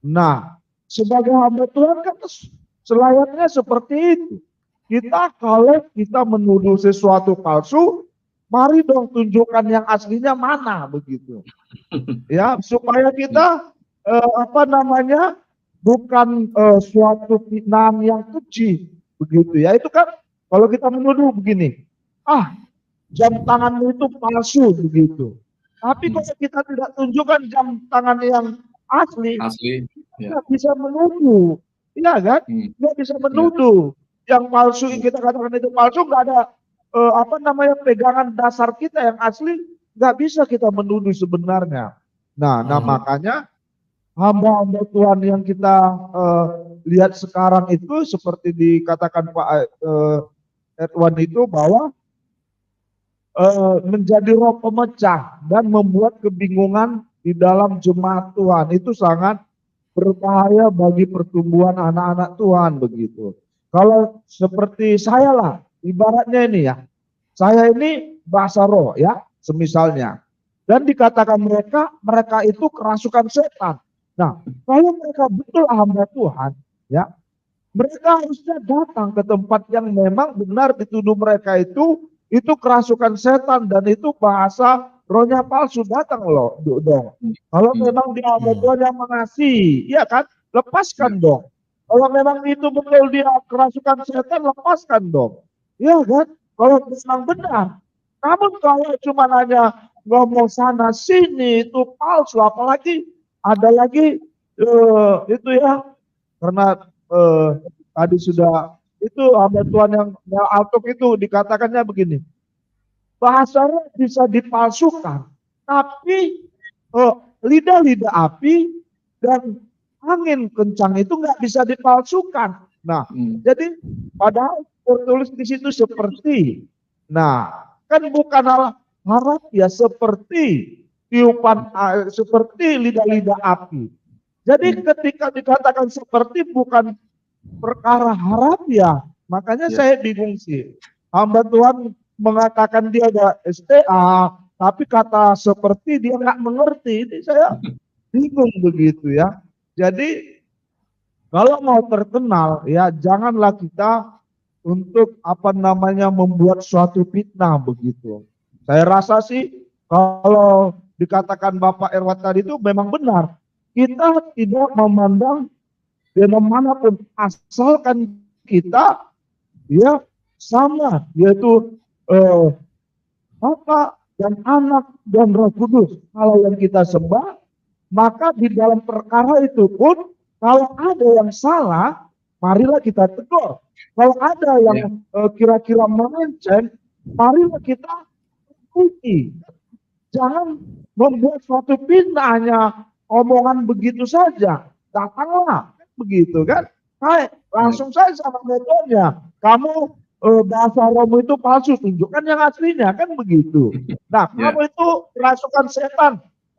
Nah, sebagai hamba Tuhan kan selayaknya seperti itu. Kita kalau kita menuduh sesuatu palsu, mari dong tunjukkan yang aslinya mana begitu. Ya, supaya kita apa namanya? Bukan suatu fitnah yang keji begitu ya. Itu kan kalau kita menuduh begini, ah, jam tanganmu itu palsu begitu. Tapi kalau kita tidak tunjukkan jam tangan yang asli, Asli. kita nggak bisa menuduh, iya kan? Nggak bisa menuduh. Yang palsu yang kita katakan itu palsu, nggak ada apa namanya pegangan dasar kita yang asli, nggak bisa kita menuduh sebenarnya. Nah, makanya hamba-hamba Tuhan yang kita lihat sekarang itu seperti dikatakan Pak Edwan itu bahwa menjadi roh pemecah dan membuat kebingungan di dalam jemaat Tuhan. Itu sangat berbahaya bagi pertumbuhan anak-anak Tuhan begitu. Kalau seperti saya lah, ibaratnya ini ya, saya ini bahasa roh ya, semisalnya. Dan dikatakan mereka itu kerasukan setan. Nah, kalau mereka betul hamba Tuhan, ya, mereka harusnya datang ke tempat yang memang benar dituduh mereka itu kerasukan setan dan itu bahasa rohnya palsu, datang loh dong. Kalau memang dia hamba Tuhan yang mengasihi, ya kan, lepaskan dong. Kalau memang itu betul dia kerasukan setan, lepaskan dong. Ya kan, kalau memang benar. Namun kalau cuma hanya ngomong sana sini itu palsu, apalagi ada lagi itu ya, karena tadi sudah itu hamba Tuhan yang Altuk itu dikatakannya begini, bahasanya bisa dipalsukan, tapi lidah-lidah api dan angin kencang itu nggak bisa dipalsukan. Nah, jadi padahal tertulis di situ seperti, nah kan bukan harap ya seperti tiupan seperti lidah-lidah api. Jadi ketika dikatakan seperti bukan perkara harap ya, makanya saya bingung sih. Hamba Tuhan mengatakan dia ada STA, tapi kata seperti dia nggak mengerti. Ini saya bingung begitu ya. Jadi kalau mau terkenal ya janganlah kita untuk apa namanya membuat suatu fitnah begitu. Saya rasa sih kalau dikatakan Bapak Erwat tadi itu memang benar. Kita tidak memandang dimanapun asalkan kita ya sama, yaitu Bapa dan Anak dan Roh Kudus. Kalau yang kita sembah, maka di dalam perkara itu pun kalau ada yang salah, marilah kita tegur. Kalau ada yang kira-kira melenceng, marilah kita ikuti. Jangan membuat suatu fitnah hanya omongan begitu saja. Datanglah, begitu kan? Hai, langsung saja sama metodenya. Kamu bahasa Romo itu palsu, tunjukkan yang aslinya, kan begitu. Nah, kamu itu kerasukan setan,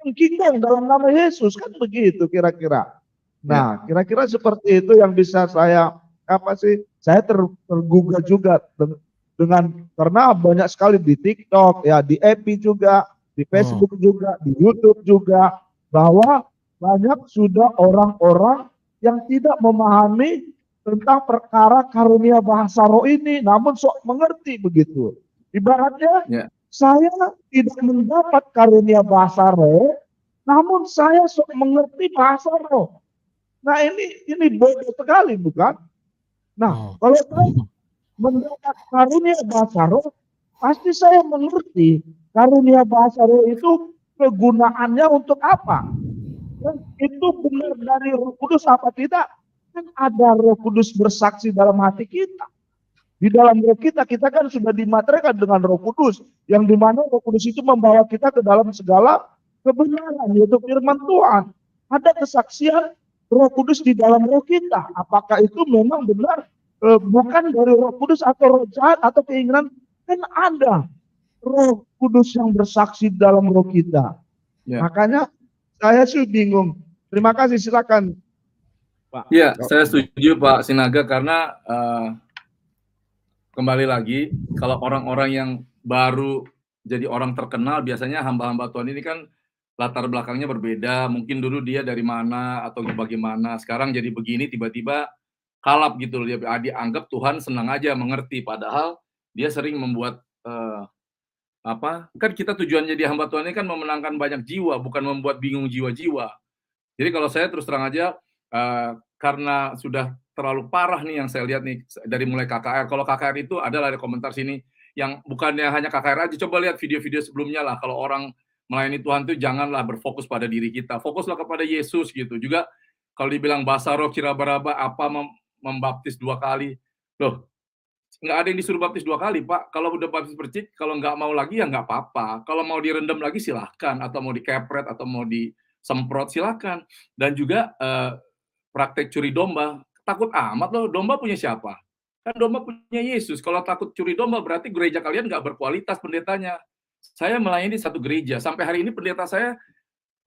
mengkingdom dalam nama Yesus, kan begitu kira-kira. Nah, kira-kira seperti itu yang bisa saya saya tergugah juga dengan karena banyak sekali di TikTok ya, di FB juga, di Facebook juga, di YouTube juga, bahwa banyak sudah orang-orang yang tidak memahami tentang perkara karunia bahasa roh ini, namun sok mengerti begitu. Ibaratnya saya tidak mendapat karunia bahasa roh, namun saya sok mengerti bahasa roh. Nah ini bodoh sekali, bukan? Nah, kalau saya mendapat karunia bahasa roh, pasti saya mengerti karunia bahasa roh itu kegunaannya untuk apa. Dan itu benar dari Roh Kudus apa tidak? Kan ada Roh Kudus bersaksi dalam hati kita. Di dalam roh kita kan sudah dimateraikan dengan Roh Kudus, yang dimana Roh Kudus itu membawa kita ke dalam segala kebenaran, yaitu firman Tuhan. Ada kesaksian Roh Kudus di dalam roh kita. Apakah itu memang benar bukan dari Roh Kudus atau roh jahat atau keinginan? Kan ada Roh Kudus yang bersaksi dalam roh kita. Makanya saya sih bingung. Terima kasih, silakan Pak. Ya, saya setuju Pak Sinaga karena kembali lagi kalau orang-orang yang baru jadi orang terkenal biasanya hamba-hamba Tuhan ini kan latar belakangnya berbeda. Mungkin dulu dia dari mana atau bagaimana. Sekarang jadi begini tiba-tiba kalap gitu loh, dia dianggap Tuhan senang aja mengerti, padahal dia sering membuat kan kita tujuannya di hamba Tuhan ini kan memenangkan banyak jiwa, bukan membuat bingung jiwa-jiwa. Jadi kalau saya terus terang aja, karena sudah terlalu parah nih yang saya lihat nih dari mulai KKR. Kalau KKR itu adalah ada komentar sini yang bukannya hanya KKR aja, coba lihat video-video sebelumnya lah. Kalau orang melayani Tuhan tuh janganlah berfokus pada diri kita, fokuslah kepada Yesus gitu. Juga kalau dibilang basaro kira baraba apa membaptis 2 kali, loh nggak ada yang disuruh baptis 2 kali, Pak. Kalau udah baptis percik, kalau nggak mau lagi ya nggak apa-apa. Kalau mau direndam lagi silahkan, atau mau dikepret, atau mau disemprot silahkan. Dan juga praktek curi domba, takut amat loh, domba punya siapa? Kan domba punya Yesus. Kalau takut curi domba berarti gereja kalian nggak berkualitas pendetanya. Saya melayani satu gereja, sampai hari ini pendeta saya,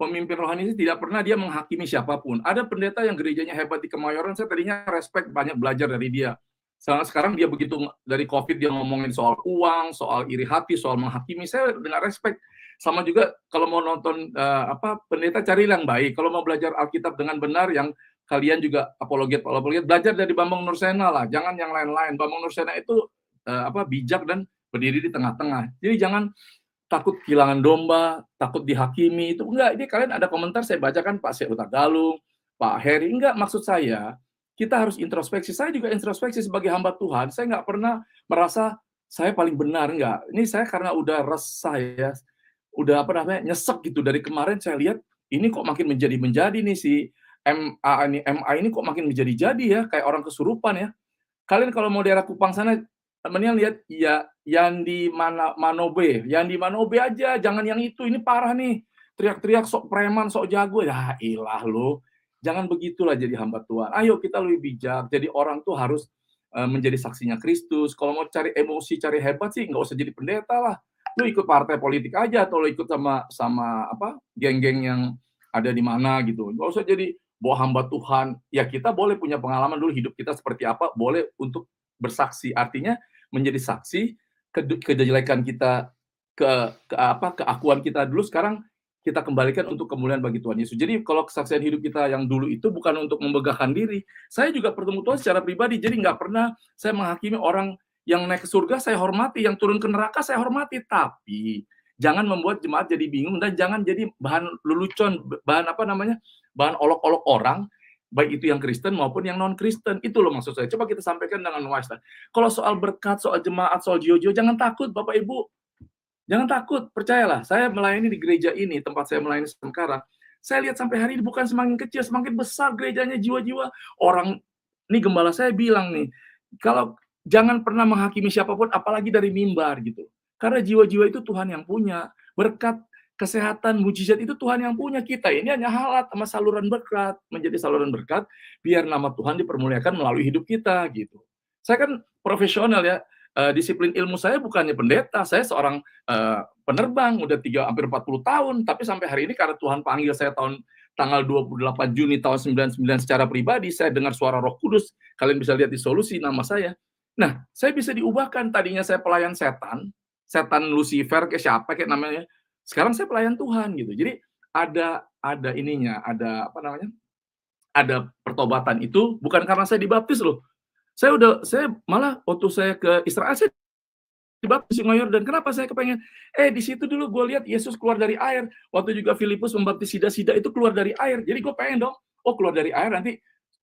pemimpin rohani ini tidak pernah dia menghakimi siapapun. Ada pendeta yang gerejanya hebat di Kemayoran, saya tadinya respect, banyak belajar dari dia. Sekarang dia begitu dari COVID dia ngomongin soal uang, soal iri hati, soal menghakimi, saya dengan respect. Sama juga kalau mau nonton pendeta cari yang baik. Kalau mau belajar Alkitab dengan benar, yang kalian juga apologet belajar dari Bambang Nursena lah, jangan yang lain-lain. Bambang Nursena itu bijak dan berdiri di tengah-tengah. Jadi jangan takut kehilangan domba, takut dihakimi, itu enggak. Ini kalian ada komentar saya bacakan Pak Seuta Galung, Pak Heri, enggak, maksud saya kita harus introspeksi. Saya juga introspeksi sebagai hamba Tuhan. Saya nggak pernah merasa saya paling benar, enggak. Ini saya karena udah resah ya, udah nyesek gitu. Dari kemarin saya lihat ini kok makin menjadi nih si MA ini kok makin menjadi-jadi ya, kayak orang kesurupan ya. Kalian kalau mau daerah Kupang sana, mendingan lihat ya yang di Manobe aja, jangan yang itu. Ini parah nih. Teriak-teriak sok preman, sok jago. Ya ilah lo. Jangan begitulah jadi hamba Tuhan. Ayo kita lebih bijak. Jadi orang tuh harus menjadi saksinya Kristus. Kalau mau cari emosi, cari hebat sih nggak usah jadi pendeta lah. Lu ikut partai politik aja, atau lu ikut sama geng-geng yang ada di mana gitu. Nggak usah jadi bahwa hamba Tuhan. Ya kita boleh punya pengalaman dulu hidup kita seperti apa, boleh untuk bersaksi. Artinya menjadi saksi kejelekan kita, keakuan kita dulu, sekarang kita kembalikan untuk kemuliaan bagi Tuhan Yesus. Jadi kalau kesaksian hidup kita yang dulu itu bukan untuk membegahkan diri. Saya juga bertemu Tuhan secara pribadi, jadi nggak pernah saya menghakimi orang yang naik ke surga saya hormati, yang turun ke neraka saya hormati. Tapi jangan membuat jemaat jadi bingung, dan jangan jadi bahan lelucon, bahan olok-olok orang, baik itu yang Kristen maupun yang non-Kristen. Itu loh maksud saya. Coba kita sampaikan dengan wise. Kalau soal berkat, soal jemaat, soal jio-jio, jangan takut Bapak Ibu. Jangan takut, percayalah. Saya melayani di gereja ini, tempat saya melayani sekarang. Saya lihat sampai hari ini bukan semakin kecil, semakin besar gerejanya, jiwa-jiwa. Orang, ini gembala saya bilang nih, kalau jangan pernah menghakimi siapapun, apalagi dari mimbar gitu. Karena jiwa-jiwa itu Tuhan yang punya. Berkat, kesehatan, mujizat itu Tuhan yang punya. Kita ini hanya halat sama saluran berkat, menjadi saluran berkat, biar nama Tuhan dipermuliakan melalui hidup kita gitu. Saya kan profesional ya, disiplin ilmu saya bukannya pendeta, saya seorang penerbang, udah hampir 40 tahun, tapi sampai hari ini karena Tuhan panggil saya tanggal 28 Juni tahun 99 secara pribadi, saya dengar suara Roh Kudus, kalian bisa lihat di Solusi nama saya. Nah, saya bisa diubahkan. Tadinya saya pelayan setan Lucifer kayak siapa kayak namanya, sekarang saya pelayan Tuhan gitu. Jadi ada ininya, ada pertobatan itu bukan karena saya dibaptis loh. Saya malah waktu saya ke Israel, saya dibaptis di Yordan. Kenapa saya kepengen? Di situ dulu gue lihat Yesus keluar dari air. Waktu juga Filipus membaptis Sida itu keluar dari air. Jadi gue pengen dong, keluar dari air nanti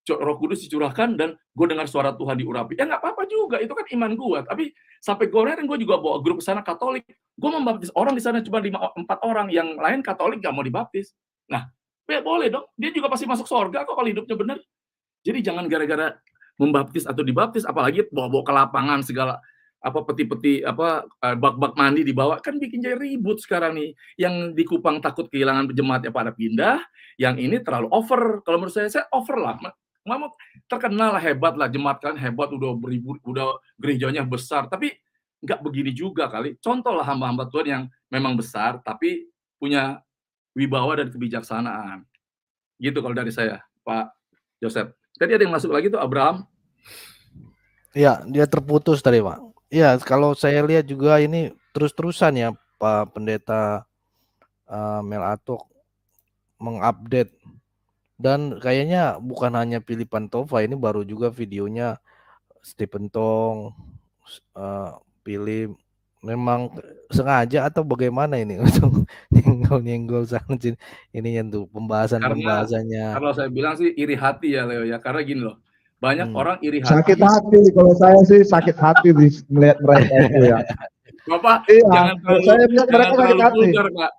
Roh Kudus dicurahkan dan gue dengar suara Tuhan diurapi. Ya nggak apa-apa juga, itu kan iman gue. Tapi sampai gue juga bawa grup ke sana Katolik. Gue membaptis orang di sana cuma 4 orang, yang lain Katolik nggak mau dibaptis. Nah, ya boleh dong. Dia juga pasti masuk surga kok kalau hidupnya benar. Jadi jangan gara-gara membaptis atau dibaptis, apalagi bawa-bawa ke lapangan segala peti-peti bak-bak mandi dibawa, kan bikin jadi ribut sekarang nih. Yang di Kupang takut kehilangan jemaatnya pada pindah, yang ini terlalu over. Kalau menurut saya over lah. Mau terkenal lah, hebat lah, jemaat kan hebat, udah gerejanya besar, tapi nggak begini juga kali. Contoh lah hamba-hamba Tuhan yang memang besar tapi punya wibawa dan kebijaksanaan. Gitu kalau dari saya, Pak Joseph. Tadi ada yang masuk lagi tuh, Abraham. Ya, dia terputus tadi, Pak. Ya, kalau saya lihat juga ini terus-terusan ya Pak Pendeta Mel Atok mengupdate Dan kayaknya bukan hanya Philipan Tova, ini baru juga videonya Stephen Tong, Philip. Memang sengaja atau bagaimana ini untuk nyenggol-nyenggol sana sini, ininya tuh Karena pembahasan-pembahasannya. kalau saya bilang sih iri hati ya Leo ya, karena gini loh, banyak Hmm. orang iri Sakit hati. hati, kalau saya sih sakit hati melihat mereka itu ya. Bapak Iya, jangan kalau saya terlalu melihat mereka sakit hati. vulgar Pak,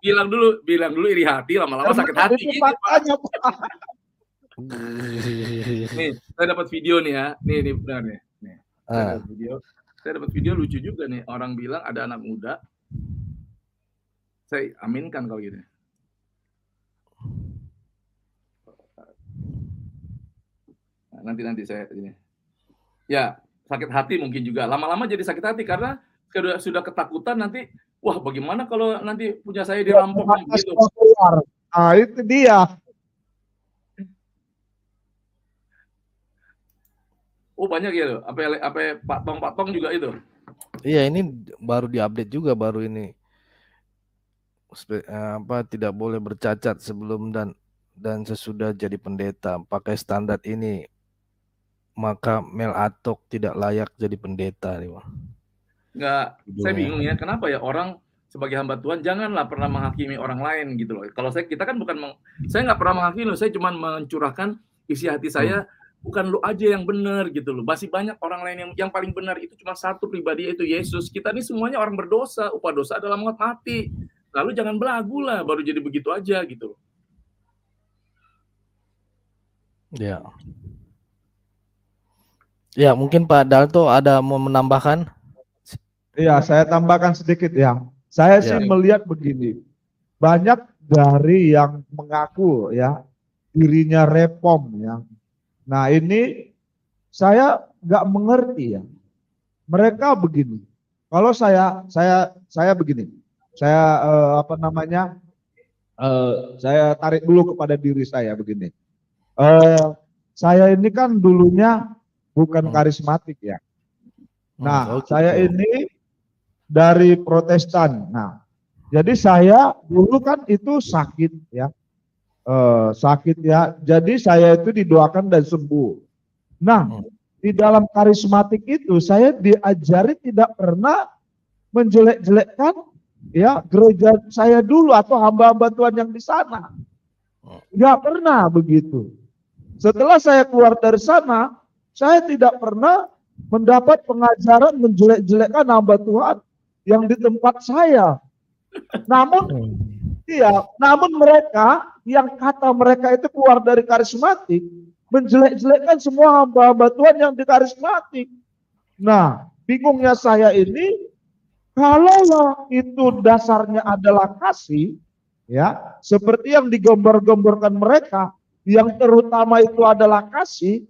bilang dulu iri hati, lama-lama Karena sakit hati itu gitu Pak. faktanya, Pak. Nih, saya dapat video nih ya, nih benar nih. Ah, Saya dapat video lucu juga nih, orang bilang ada anak muda, saya aminkan kalau gitu. Nah, nanti saya ini. Ya, sakit hati mungkin juga. Lama-lama jadi sakit hati karena sudah ketakutan nanti, wah bagaimana kalau nanti punya saya dirampok nih Batas gitu. keluar. Nah, itu dia. Oh banyak ya loh. Apa Pak Tong juga itu. iya ini baru diupdate juga baru ini. Tidak boleh bercacat sebelum dan sesudah jadi pendeta. Pakai standar ini maka Mel Atok tidak layak jadi pendeta nih, Bang. Nggak, saya Judulnya. bingung ya, kenapa ya orang sebagai hamba Tuhan janganlah pernah menghakimi orang lain gitu loh. Kalau kita kan bukan, saya nggak pernah menghakimi loh, saya cuma mencurahkan isi hati saya, bukan lu aja yang benar gitu loh. Masih banyak orang lain yang paling benar itu cuma satu pribadi, yaitu Yesus. Kita ini semuanya orang berdosa, upah dosa adalah maut mati. Lalu jangan belagu lah, baru jadi begitu aja gitu loh. Ya. Ya, mungkin Pak Dalto ada mau menambahkan? Iya, saya tambahkan sedikit ya. Saya sih Ya. melihat begini. Banyak dari yang mengaku ya dirinya reform ya. Nah, ini saya nggak mengerti ya. Mereka begini. Kalau saya begini. Saya apa namanya? Saya tarik dulu kepada diri saya begini. Saya ini kan dulunya bukan karismatik ya. Nah, saya ini dari Protestan. Nah, jadi saya dulu kan itu sakit ya, sakit ya. Jadi saya itu didoakan dan sembuh. Nah, di dalam karismatik itu saya diajari tidak pernah menjelek-jelekkan ya gereja saya dulu atau hamba-hamba Tuhan yang di sana. Nggak pernah begitu. Setelah saya keluar dari sana, saya tidak pernah mendapat pengajaran menjelek-jelekkan hamba Tuhan yang di tempat saya. Namun mereka yang kata mereka itu keluar dari karismatik, menjelek-jelekkan semua hamba-hamba Tuhan yang di karismatik. Nah, bingungnya saya ini, kalau itu dasarnya adalah kasih, ya, seperti yang digambar-gambarkan mereka, yang terutama itu adalah kasih,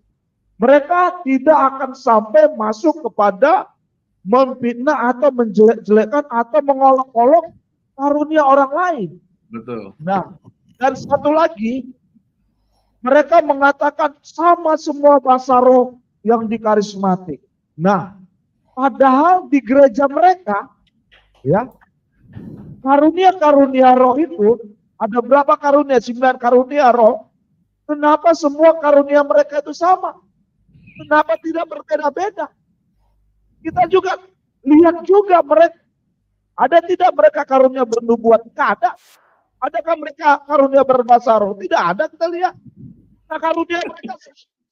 mereka tidak akan sampai masuk kepada memfitnah atau menjelek-jelekkan atau mengolok-olok karunia orang lain. Betul. Nah, dan satu lagi, mereka mengatakan sama semua bahasa roh yang di karismatik. Nah, padahal di gereja mereka, ya, karunia-karunia roh itu, ada berapa karunia? 9 karunia roh. Kenapa semua karunia mereka itu sama? Kenapa tidak berbeda-beda? Kita juga lihat juga mereka, ada tidak mereka karunia bernubuat? Tidak ada. Adakah mereka karunia berbahasa roh? Tidak ada, kita lihat. Nah, karunia mereka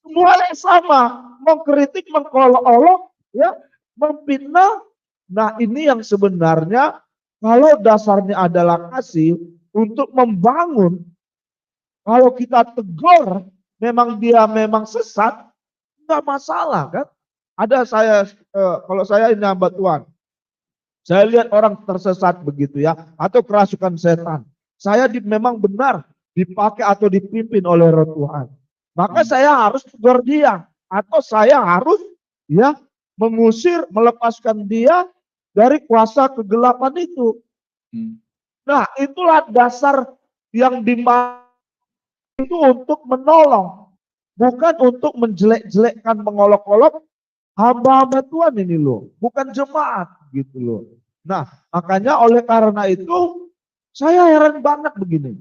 semua sama, mengkritik, mengolok-olok, ya, memfitnah. Nah, ini yang sebenarnya kalau dasarnya adalah kasih untuk membangun, kalau kita tegur, memang dia memang sesat, nggak masalah kan? Ada kalau saya ini hamba Tuhan, saya lihat orang tersesat begitu ya, atau kerasukan setan. Saya memang benar dipakai atau dipimpin oleh Roh Tuhan. Maka saya harus tegur dia, atau saya harus ya mengusir, melepaskan dia dari kuasa kegelapan itu. Nah, itulah dasar yang dimaksud itu untuk menolong, bukan untuk menjelek-jelekkan, mengolok-olok hamba-hamba Tuhan ini loh, bukan jemaat gitu loh. Nah, makanya oleh karena itu saya heran banget begini.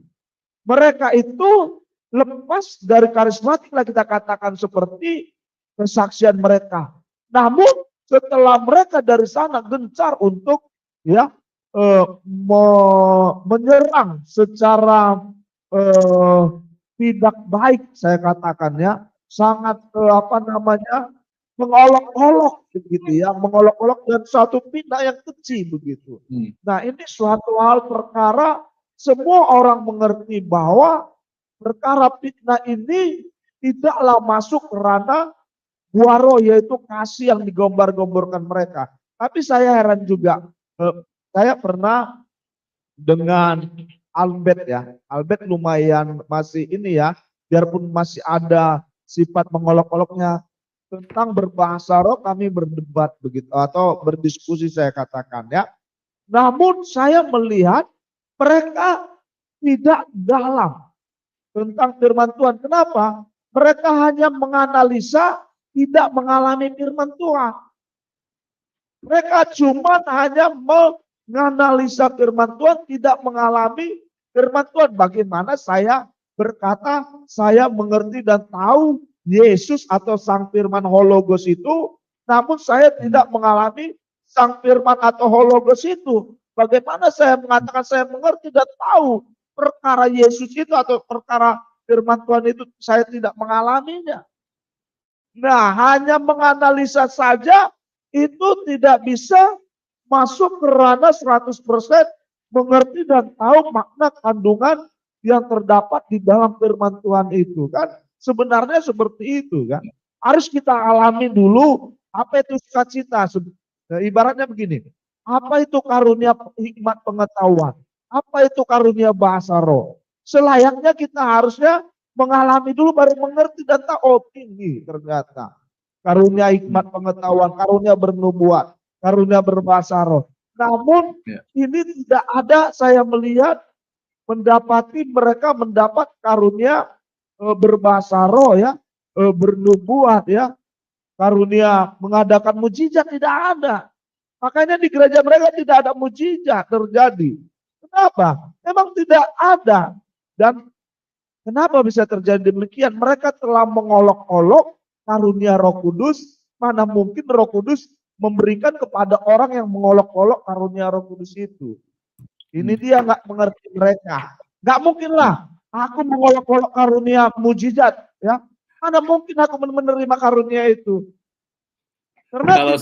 Mereka itu lepas dari karismatik lah kita katakan seperti kesaksian mereka. Namun setelah mereka dari sana gencar untuk ya menyerang secara tidak baik, saya katakan ya, sangat mengolok-olok begitu ya, mengolok-olok dan satu fitnah yang keji begitu. Nah, ini suatu hal perkara semua orang mengerti bahwa perkara fitnah ini tidaklah masuk ranah waro, yaitu kasih yang digombar-gomborkan mereka. Tapi saya heran juga, saya pernah dengan Albert ya, Albert lumayan masih ini ya, biarpun masih ada sifat mengolok-oloknya tentang berbahasa roh, kami berdebat begitu atau berdiskusi saya katakan ya. Namun saya melihat mereka tidak dalam tentang firman Tuhan. Kenapa? Mereka hanya menganalisa, tidak mengalami firman Tuhan. Mereka cuma hanya menganalisa firman Tuhan, tidak mengalami firman Tuhan. Bagaimana saya berkata, saya mengerti dan tahu Yesus atau Sang Firman Hologos itu, namun saya tidak mengalami Sang Firman atau Hologos itu. Bagaimana saya mengatakan saya mengerti dan tahu perkara Yesus itu atau perkara firman Tuhan itu saya tidak mengalaminya. Nah, hanya menganalisa saja itu tidak bisa masuk ke ranah 100% mengerti dan tahu makna kandungan yang terdapat di dalam firman Tuhan itu kan. Sebenarnya seperti itu kan. Harus kita alami dulu apa itu sukacita. Ibaratnya begini, apa itu karunia hikmat pengetahuan? Apa itu karunia bahasa roh? Selayaknya kita harusnya mengalami dulu baru mengerti dan tahu, oh tinggi ternyata. Karunia hikmat pengetahuan, karunia bernubuat, karunia berbahasa roh. Namun ini tidak ada, saya melihat mendapati mereka mendapat karunia berbahasa roh ya, bernubuat ya, karunia mengadakan mujizat tidak ada. Makanya di gereja mereka tidak ada mujizat terjadi. Kenapa? Memang tidak ada. Dan kenapa bisa terjadi demikian? Mereka telah mengolok-olok karunia Roh Kudus. Mana mungkin Roh Kudus memberikan kepada orang yang mengolok-olok karunia Roh Kudus itu. Ini dia nggak mengerti mereka. Nggak mungkin lah aku mengolok-olok karunia mujizat, ya. Mana mungkin aku menerima karunia itu? Karena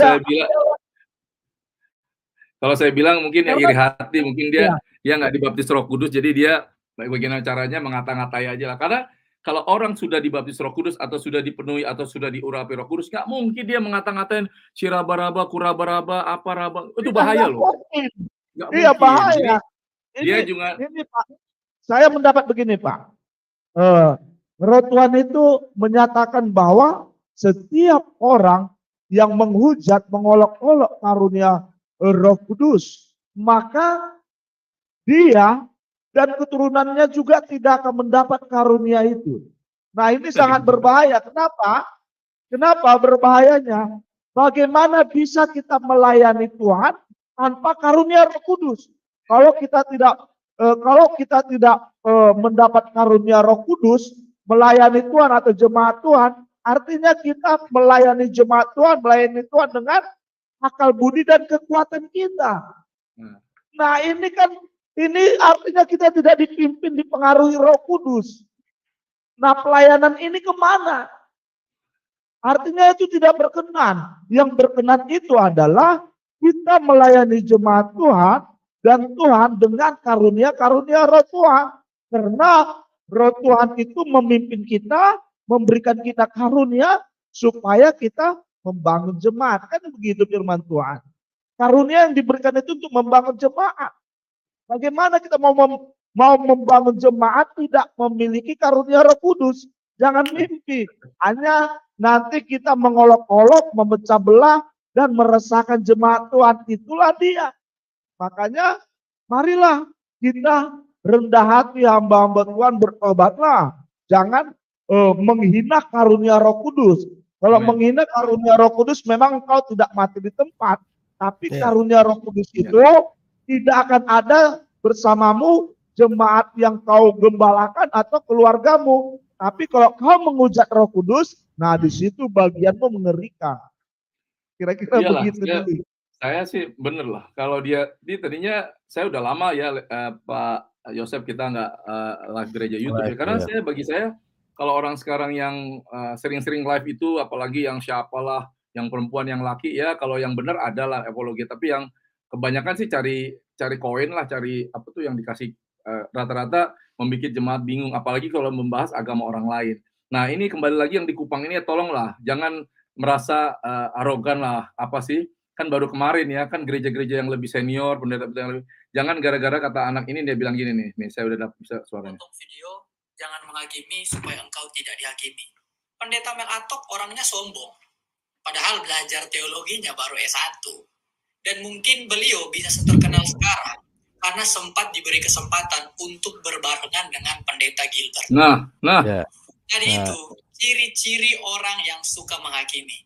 kalau saya bilang mungkin ya iri hati, mungkin dia nggak dibaptis Roh Kudus, jadi dia bagaimana caranya mengata-ngatai aja lah. Karena kalau orang sudah dibaptis Roh Kudus atau sudah dipenuhi atau sudah diurapi Roh Kudus, nggak mungkin dia mengata-ngatain si raba-raba, kuraba-raba, apa raba, itu bahaya loh. Nggak mungkin. Bahaya. Dia juga. Ini Pak, saya mendapat begini Pak. Roh Tuhan itu menyatakan bahwa setiap orang yang menghujat, mengolok-olok karunia Roh Kudus, maka dia dan keturunannya juga tidak akan mendapat karunia itu. Nah, ini sangat berbahaya. Kenapa? Kenapa berbahayanya? Bagaimana bisa kita melayani Tuhan tanpa karunia Roh Kudus? Kalau kita tidak mendapat karunia Roh Kudus, melayani Tuhan atau jemaat Tuhan, artinya kita melayani jemaat Tuhan, melayani Tuhan dengan akal budi dan kekuatan kita. Nah, ini artinya kita tidak dipimpin, dipengaruhi Roh Kudus. Nah, pelayanan ini kemana? Artinya itu tidak berkenan. Yang berkenan itu adalah kita melayani jemaat Tuhan dan Tuhan dengan karunia-karunia Roh Tuhan. Karena Roh Tuhan itu memimpin kita, memberikan kita karunia supaya kita membangun jemaat. Kan begitu firman Tuhan. Karunia yang diberikan itu untuk membangun jemaat. Bagaimana kita mau membangun jemaat tidak memiliki karunia Roh Kudus? Jangan mimpi. Hanya nanti kita mengolok-olok, memecah belah, dan meresahkan jemaat Tuhan. Itulah dia. Makanya marilah kita rendah hati, hamba-hamba Tuhan, bertobatlah. Jangan menghina karunia Roh Kudus. Kalau menghina karunia Roh Kudus, memang engkau tidak mati di tempat. Tapi karunia Roh Kudus itu tidak akan ada bersamamu jemaat yang kau gembalakan atau keluargamu. Tapi kalau kau menghujat Roh Kudus, nah di situ bagianmu mengerikan. Kira-kira Iyalah, begitu dulu. saya sih bener lah. Kalau dia tadinya saya udah lama ya Pak Yosef kita nggak live gereja YouTube ya. Live, Karena iya. bagi saya kalau orang sekarang yang sering-sering live itu, apalagi yang siapalah, yang perempuan, yang laki ya, kalau yang benar adalah apologi. Tapi yang kebanyakan sih cari koin lah, cari apa tuh yang dikasih rata-rata membuat jemaat bingung. Apalagi kalau membahas agama orang lain. Nah ini kembali lagi yang di Kupang ini ya, tolonglah jangan merasa arogan lah, apa sih, kan baru kemarin ya, kan gereja-gereja yang lebih senior, pendeta-pendeta yang lebih, jangan gara-gara kata anak ini dia bilang gini nih saya udah bisa suaranya. Potong video, jangan menghakimi supaya engkau tidak dihakimi. Pendeta Mel Atok orangnya sombong, padahal belajar teologinya baru S1. Dan mungkin beliau bisa terkenal sekarang karena sempat diberi kesempatan untuk berbarengan dengan pendeta Gilbert. Nah. Jadi itu ciri-ciri orang yang suka menghakimi.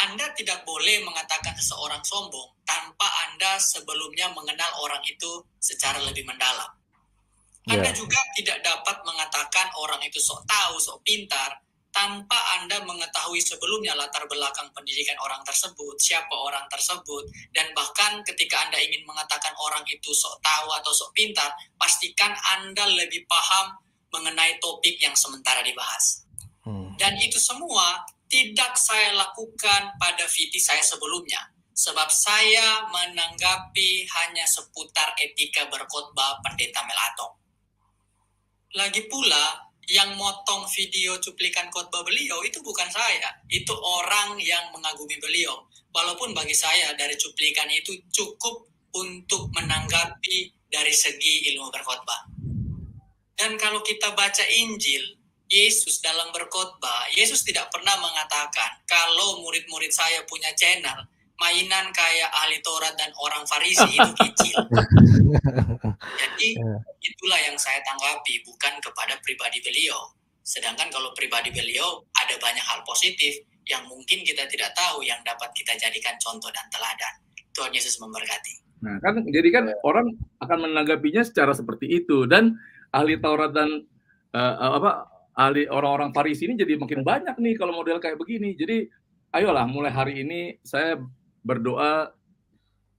Anda tidak boleh mengatakan seseorang sombong tanpa Anda sebelumnya mengenal orang itu secara lebih mendalam. Anda juga tidak dapat mengatakan orang itu sok tahu, sok pintar, tanpa Anda mengetahui sebelumnya latar belakang pendidikan orang tersebut, siapa orang tersebut, dan bahkan ketika Anda ingin mengatakan orang itu sok tahu atau sok pintar, pastikan Anda lebih paham mengenai topik yang sementara dibahas. Dan itu semua tidak saya lakukan pada VT saya sebelumnya, sebab saya menanggapi hanya seputar etika berkhotbah pendeta Mel Atok. Lagi pula, yang motong video cuplikan khotbah beliau itu bukan saya, itu orang yang mengagumi beliau. Walaupun bagi saya dari cuplikan itu cukup untuk menanggapi dari segi ilmu berkhotbah. Dan kalau kita baca Injil, Yesus dalam berkhotbah, Yesus tidak pernah mengatakan kalau murid-murid saya punya channel, mainan kayak ahli Taurat dan orang Farisi itu kecil. Jadi itulah yang saya tanggapi, bukan kepada pribadi beliau. Sedangkan kalau pribadi beliau ada banyak hal positif yang mungkin kita tidak tahu yang dapat kita jadikan contoh dan teladan. Tuhan Yesus memberkati. Nah, kan jadi kan orang akan menanggapinya secara seperti itu, dan ahli Taurat dan ahli orang-orang Farisi ini jadi makin banyak nih kalau model kayak begini. Jadi ayolah mulai hari ini saya berdoa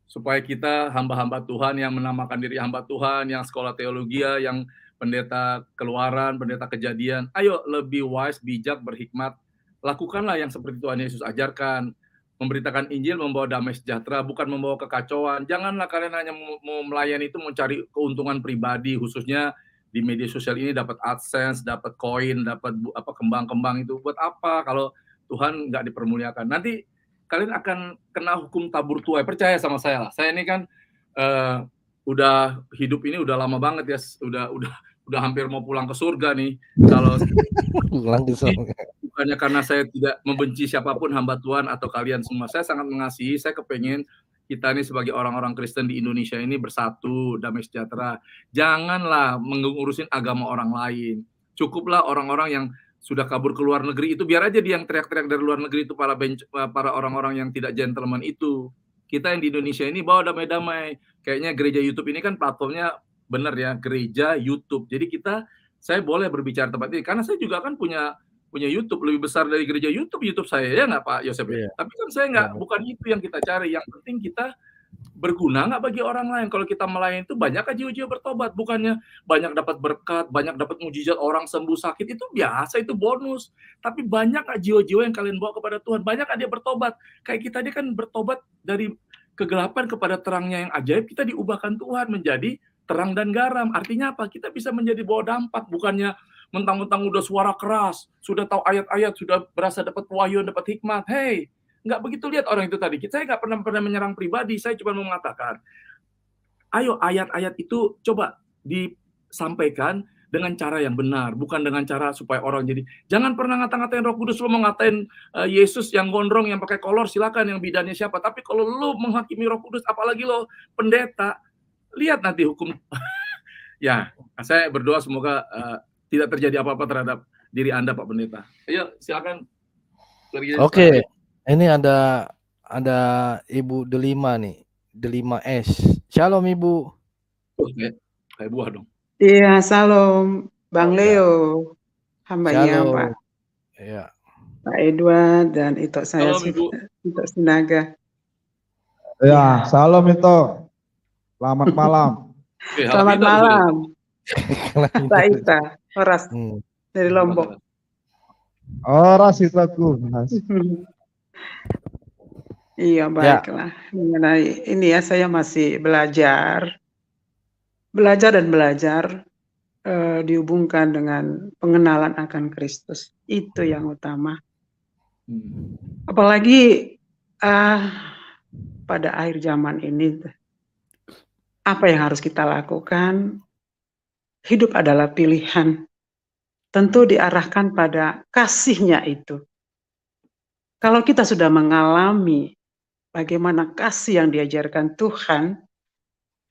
supaya kita hamba-hamba Tuhan yang menamakan diri hamba Tuhan, yang sekolah teologi, yang pendeta Keluaran, pendeta Kejadian, ayo lebih wise, bijak, berhikmat, lakukanlah yang seperti Tuhan Yesus ajarkan. Memberitakan Injil, membawa damai sejahtera, bukan membawa kekacauan. Janganlah kalian hanya mau melayani itu mencari keuntungan pribadi, khususnya di media sosial ini, dapat AdSense, dapat koin, dapat kembang-kembang itu. Buat apa kalau Tuhan nggak dipermuliakan? Nanti kalian akan kena hukum tabur tuai. Percaya sama saya lah. Saya ini kan udah hidup ini udah lama banget ya, udah hampir mau pulang ke surga nih. Kalau pulang ke surga. Bukannya karena saya tidak membenci siapapun hamba Tuhan atau kalian semua. Saya sangat mengasihi, saya kepengen kita ini sebagai orang-orang Kristen di Indonesia ini bersatu, damai sejahtera. Janganlah mengurusin agama orang lain. Cukuplah orang-orang yang sudah kabur ke luar negeri itu, biar aja dia yang teriak-teriak dari luar negeri itu, para orang-orang yang tidak gentleman itu. Kita yang di Indonesia ini bawa damai-damai. Kayaknya gereja YouTube ini kan platformnya benar ya, gereja YouTube. Jadi saya boleh berbicara tempat ini, karena saya juga kan punya YouTube lebih besar dari gereja YouTube saya, ya nggak Pak Yosef? Iya. Tapi kan saya nggak, bukan itu yang kita cari. Yang penting kita berguna nggak bagi orang lain. Kalau kita melayani itu banyak jiwa-jiwa bertobat, bukannya banyak dapat berkat, banyak dapat mujizat, orang sembuh sakit, itu biasa, itu bonus. Tapi banyak jiwa-jiwa yang kalian bawa kepada Tuhan, banyak dia bertobat. Kayak kita dia kan bertobat dari kegelapan kepada terangnya yang ajaib, kita diubahkan Tuhan menjadi terang dan garam. Artinya apa? Kita bisa menjadi bawa dampak, bukannya mentang-mentang udah suara keras, sudah tahu ayat-ayat, sudah berasa dapat wahyu, dapat hikmat. Hey, nggak begitu lihat orang itu tadi. Saya nggak pernah menyerang pribadi, saya cuma mau mengatakan, ayo ayat-ayat itu coba disampaikan dengan cara yang benar, bukan dengan cara supaya orang jadi, jangan pernah ngata-ngatain Roh Kudus. Lo mau ngatain Yesus yang gondrong, yang pakai kolor, silakan, yang bidannya siapa. Tapi kalau lo menghakimi Roh Kudus, apalagi lo pendeta, lihat nanti hukum. Ya, saya berdoa semoga tidak terjadi apa-apa terhadap diri Anda, Pak Pendeta. Ayo, silakan. Oke, ini ada Ibu Delima nih, Delima S. Shalom Ibu. Kayak buah dong. Iya, salam Bang Oh, Leo, hambanya Shalom. Pak Ya. Edward dan itu saya Salam, Ibu. itu Sinaga. Ya, salam itu. Selamat malam. Oke, Selamat Halapita di sini. malam, Pak Ita, Horas Hmm. dari Lombok. Ora sitaku. Iya, baiklah. Mengenai ini ya, saya masih belajar dan belajar dihubungkan dengan pengenalan akan Kristus. Itu yang utama. Apalagi pada akhir zaman ini, apa yang harus kita lakukan? Hidup adalah pilihan. Tentu diarahkan pada kasihnya itu. Kalau kita sudah mengalami bagaimana kasih yang diajarkan Tuhan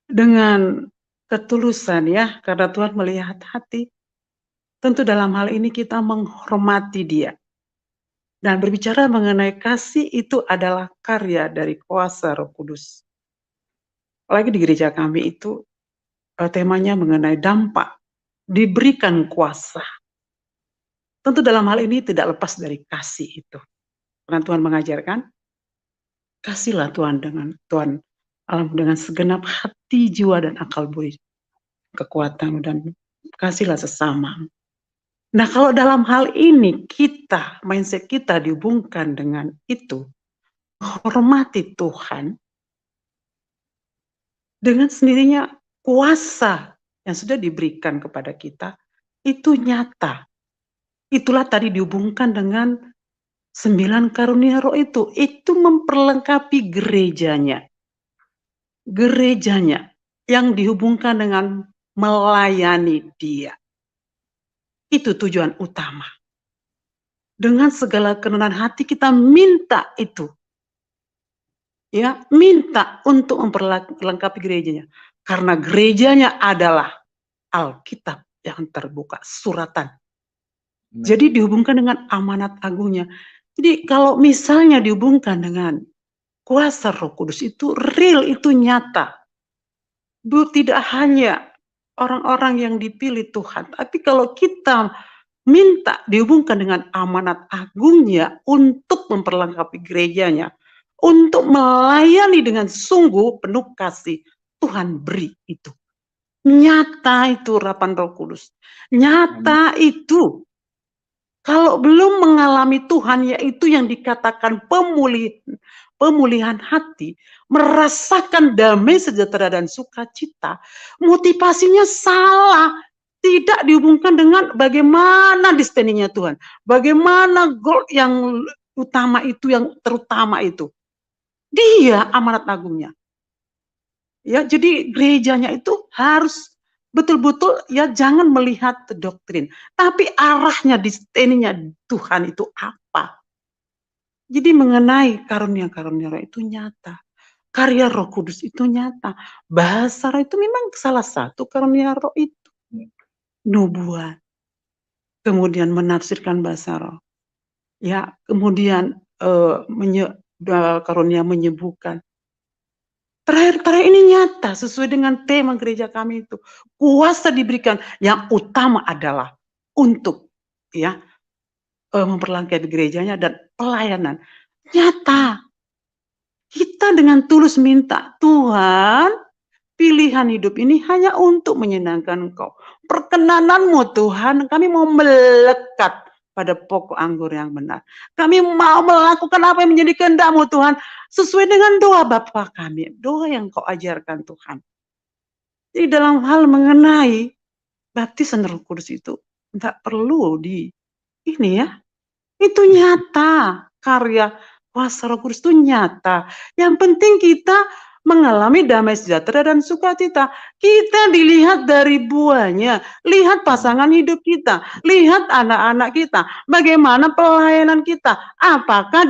dengan ketulusan ya, karena Tuhan melihat hati. Tentu dalam hal ini kita menghormati Dia. Dan berbicara mengenai kasih itu adalah karya dari kuasa Roh Kudus. Apalagi di gereja kami itu temanya mengenai dampak, diberikan kuasa. Tentu dalam hal ini tidak lepas dari kasih itu. Karena Tuhan mengajarkan, kasihlah Tuhan alam dengan segenap hati, jiwa, dan akal budi, kekuatan, dan kasihlah sesama. Nah, kalau dalam hal ini mindset kita dihubungkan dengan itu, hormati Tuhan, dengan sendirinya kuasa yang sudah diberikan kepada kita, itu nyata. Itulah tadi dihubungkan dengan 9 karunia roh itu memperlengkapi gerejanya. Gerejanya yang dihubungkan dengan melayani Dia. Itu tujuan utama. Dengan segala kerendahan hati kita minta itu. Ya, minta untuk memperlengkapi gerejanya. Karena gerejanya adalah Alkitab yang terbuka, suratan. Jadi dihubungkan dengan amanat agungnya. Jadi kalau misalnya dihubungkan dengan kuasa Roh Kudus itu real, itu nyata. Tidak hanya orang-orang yang dipilih Tuhan, tapi kalau kita minta dihubungkan dengan amanat agungnya untuk memperlengkapi gerejanya, untuk melayani dengan sungguh penuh kasih, Tuhan beri itu. Nyata itu urapan Roh Kudus. Nyata itu. Kalau belum mengalami Tuhan, yaitu yang dikatakan pemulihan hati, merasakan damai, sejahtera, dan sukacita, motivasinya salah. Tidak dihubungkan dengan bagaimana destinenya Tuhan. Bagaimana goal yang utama itu, yang terutama itu. Dia amanat agungnya. Ya, jadi gerejanya itu harus betul-betul ya jangan melihat doktrin, tapi arahnya, destininya Tuhan itu apa. Jadi mengenai karunia-karunia roh itu nyata. Karya Roh Kudus itu nyata. Bahasa roh itu memang salah satu karunia roh itu. Nubuat. Kemudian menafsirkan bahasa roh. Ya, kemudian karunia menyembuhkan. Terakhir ini nyata sesuai dengan tema gereja kami itu. Kuasa diberikan, yang utama adalah untuk ya memperlengkapi gerejanya dan pelayanan. Nyata. Kita dengan tulus minta, Tuhan, pilihan hidup ini hanya untuk menyenangkan Engkau. Perkenananmu Tuhan, kami mau melekat pada pokok anggur yang benar. Kami mau melakukan apa yang menjadi kehendak-Mu Tuhan, sesuai dengan doa Bapa kami, doa yang Kau ajarkan Tuhan. Jadi dalam hal mengenai baptisan Roh Kudus itu tidak perlu ini ya, itu nyata, karya kuasa Roh Kudus itu nyata. Yang penting kita mengalami damai sejahtera dan sukacita. Kita dilihat dari buahnya, lihat pasangan hidup kita, lihat anak-anak kita, bagaimana pelayanan kita, apakah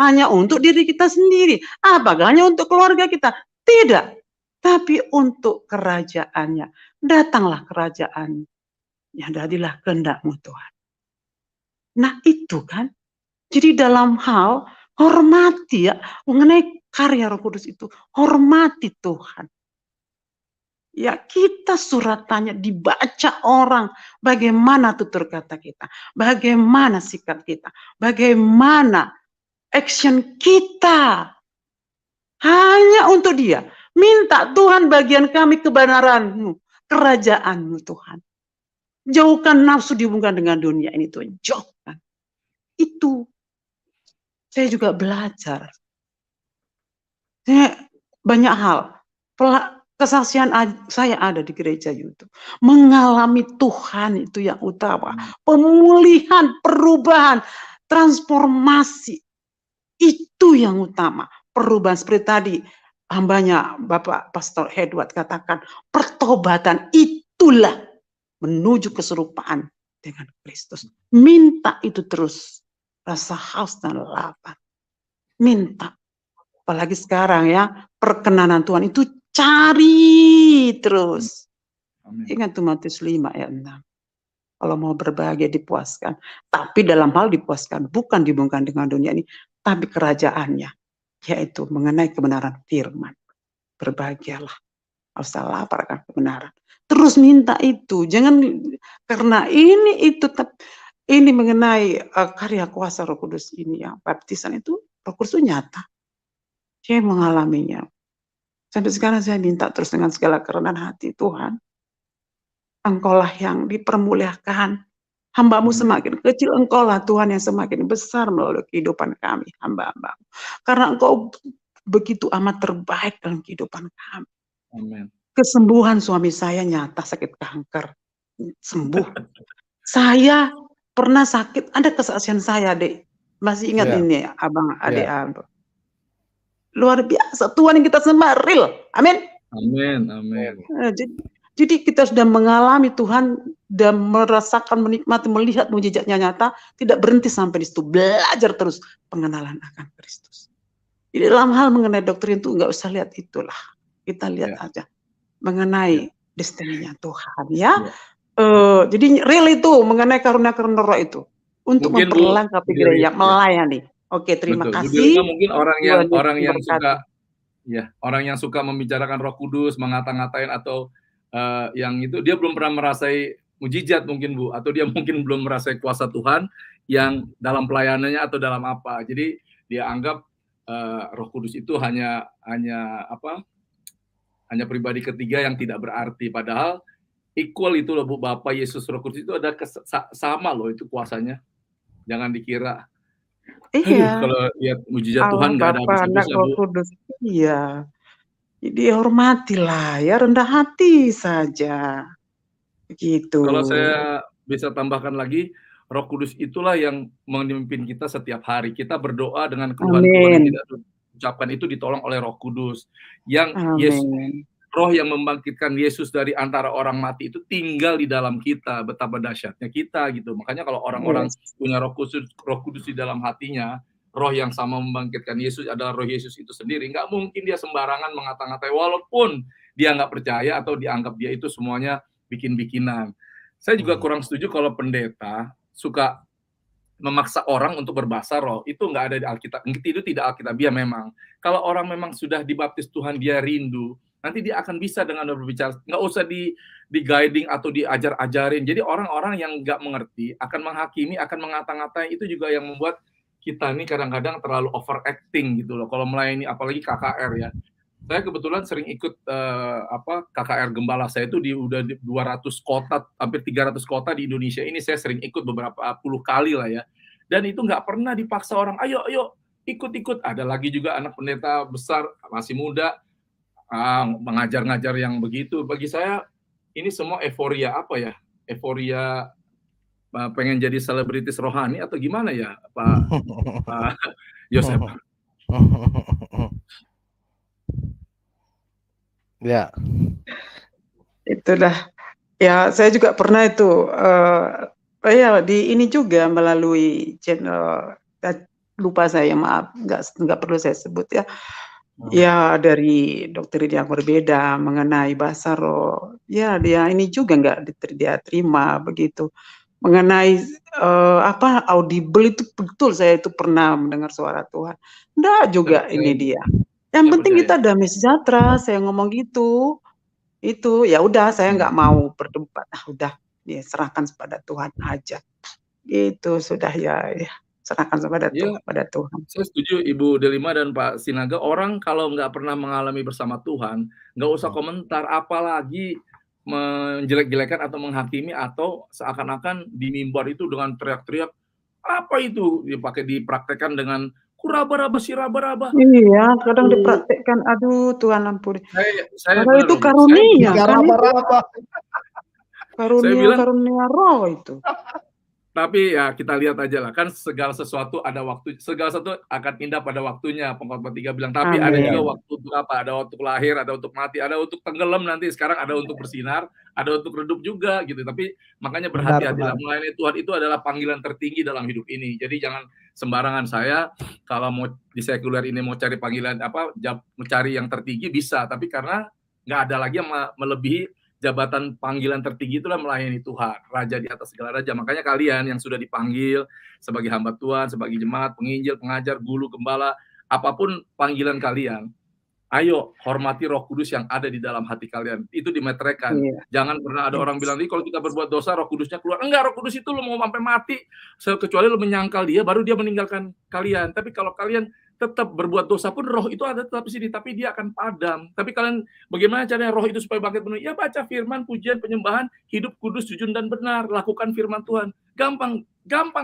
hanya untuk diri kita sendiri, apakah hanya untuk keluarga kita, tidak, tapi untuk kerajaannya. Datanglah kerajaan, ya jadilah kehendak-Mu Tuhan. Nah itu kan, jadi dalam hal hormati ya, mengenai karya Roh Kudus itu, hormati Tuhan. Ya, kita suratannya dibaca orang, bagaimana tutur kata kita, bagaimana sikap kita, bagaimana action kita. Hanya untuk Dia. Minta Tuhan bagian kami kebenaran-Mu, kerajaan-Mu Tuhan. Jauhkan nafsu dihubungkan dengan dunia ini Tuhan. Jauhkan. Itu saya juga belajar. Banyak hal. Kesaksian saya ada di gereja itu. Mengalami Tuhan itu yang utama. Pemulihan, perubahan, transformasi. Itu yang utama. Perubahan seperti tadi hambanya Bapak Pastor Edward katakan, pertobatan itulah menuju keserupaan dengan Kristus. Minta itu terus. Rasa haus dan lapar. Minta. Apalagi sekarang ya, perkenanan Tuhan itu cari terus. Amin. Ingat tuh Matius 5 ayat 6. Kalau mau berbahagia dipuaskan. Tapi dalam hal dipuaskan bukan dihubungkan dengan dunia ini. Tapi kerajaannya. Yaitu mengenai kebenaran firman. Berbahagialah. Harus lapar akan kebenaran. Terus minta itu. Jangan karena ini mengenai karya kuasa Roh Kudus ini. Yang baptisan itu Roh Kudus itu nyata. Saya mengalaminya. Sampai sekarang saya minta terus dengan segala kerendahan hati, Tuhan. Engkaulah yang dipermuliakan. Hamba-Mu semakin kecil, Engkaulah Tuhan yang semakin besar melalui kehidupan kami, hamba-hamba-Mu. Karena Engkau begitu amat terbaik dalam kehidupan kami. Amin. Kesembuhan suami saya nyata sakit kanker. Sembuh. Saya pernah sakit, ada kesaksian saya, Dek. Masih ingat ini ya, abang, adik abang. Luar biasa, Tuhan yang kita sembah real. Amin. Amin, amin. Jadi kita sudah mengalami Tuhan dan merasakan, menikmati, melihat mujizatnya nyata, tidak berhenti sampai di situ, belajar terus pengenalan akan Kristus. Di dalam hal mengenai doktrin itu nggak usah lihat itulah, kita lihat aja mengenai destininya Tuhan ya. Jadi real itu mengenai karunia-karunia Roh itu untuk memperlengkapi gereja, melayani. Oke, terima kasih. Mungkin orang yang suka membicarakan Roh Kudus, ngata-ngatain atau yang itu dia belum pernah merasai mujizat mungkin Bu, atau dia mungkin belum merasai kuasa Tuhan yang dalam pelayanannya atau dalam apa. Jadi dia anggap Roh Kudus itu hanya pribadi ketiga yang tidak berarti, padahal equal itu loh Bu, Bapa, Yesus, Roh Kudus itu ada sama loh itu kuasanya. Jangan dikira. Iya. Kalau lihat mujizat Tuhan nggak ada habis-habisnya Bu. Kudus. Iya. Jadi hormatilah ya, rendah hati saja. Begitu. Kalau saya bisa tambahkan lagi, Roh Kudus itulah yang memimpin kita setiap hari. Kita berdoa dengan keluhan-keluhan yang tidak diucapkan itu ditolong oleh Roh Kudus. Yang Yesus, Roh yang membangkitkan Yesus dari antara orang mati itu tinggal di dalam kita. Betapa dahsyatnya kita gitu. Makanya kalau orang-orang punya Roh Kudus di dalam hatinya, Roh yang sama membangkitkan Yesus adalah Roh Yesus itu sendiri. Nggak mungkin dia sembarangan mengata-ngatai walaupun dia nggak percaya atau dianggap dia itu semuanya bikin-bikinan. Saya juga kurang setuju kalau pendeta suka memaksa orang untuk berbahasa roh. Itu nggak ada di Alkitab. Itu tidak Alkitabiah memang. Kalau orang memang sudah dibaptis Tuhan, dia rindu, nanti dia akan bisa dengan berbicara. Nggak usah di guiding atau diajar-ajarin. Jadi orang-orang yang nggak mengerti akan menghakimi, akan mengata-ngatai. Itu juga yang membuat kita ini kadang-kadang terlalu overacting gitu loh. Kalau melayani apalagi KKR ya. Saya kebetulan sering ikut KKR Gembala. Saya itu udah di 200 kota, hampir 300 kota di Indonesia ini saya sering ikut beberapa puluh kali lah ya. Dan itu nggak pernah dipaksa orang, ayo ikut-ikut. Ada lagi juga anak pendeta besar, masih muda, mengajar-ngajar yang begitu. Bagi saya ini semua euforia apa ya? Euforia pengen jadi selebritis rohani atau gimana ya Pak Yosef? Ya. Itulah. Ya, saya juga pernah itu di ini juga melalui channel, lupa saya, maaf, nggak perlu saya sebut ya. Ya, dari doktrin yang berbeda mengenai bahasa roh. Ya, dia ini juga nggak dia terima begitu. Mengenai audible itu betul, saya itu pernah mendengar suara Tuhan. Nggak juga ini dia. Yang penting kita damai sejahtera, saya ngomong gitu. itu ya udah saya nggak mau berdebat, udah ya serahkan kepada Tuhan aja. Itu sudah ya serahkan Iya, pada Tuhan. saya setuju Ibu Delima dan Pak Sinaga, orang kalau nggak pernah mengalami bersama Tuhan, nggak usah komentar, apalagi menjelek-jelekan atau menghakimi atau seakan-akan di mimbar itu dengan teriak-teriak, apa itu dipakai dipraktekkan dengan kuraba-raba si raba-raba. Iya, kadang dipraktekkan, aduh Tuhan ampuni. Saya Padahal itu benar, karunia, Tiga kan itu raba-raba. karunia roh itu. Tapi ya kita lihat aja lah, kan segala sesuatu ada waktu, segala sesuatu akan indah pada waktunya. Pengkhotbah 3 bilang, tapi ada Amin. juga waktu untuk apa? Ada waktu lahir, ada untuk mati, ada untuk tenggelam nanti. Sekarang ada untuk bersinar, ada untuk redup juga gitu. Tapi makanya berhati-hatilah. Melayani Tuhan itu adalah panggilan tertinggi dalam hidup ini. Jadi jangan sembarangan. Saya kalau mau di sekuler ini mau cari panggilan apa, mencari yang tertinggi bisa, tapi karena nggak ada lagi yang melebihi jabatan panggilan tertinggi, itulah melayani Tuhan, Raja di atas segala raja. Makanya kalian yang sudah dipanggil sebagai hamba Tuhan, sebagai jemaat, penginjil, pengajar, guru, gembala, apapun panggilan kalian, ayo hormati Roh Kudus yang ada di dalam hati kalian. Itu dimeteraikan. Iya. Jangan pernah ada orang bilang, kalau kita berbuat dosa, Roh Kudusnya keluar. Enggak, Roh Kudus itu lo mau sampai mati, kecuali lo menyangkal dia, baru dia meninggalkan kalian. Tapi kalau kalian tetap berbuat dosa pun, roh itu ada tetap di sini, tapi dia akan padam. Tapi kalian, bagaimana caranya roh itu supaya bangkit penuh? Ya baca firman, pujian, penyembahan, hidup kudus, jujur dan benar, lakukan firman Tuhan. Gampang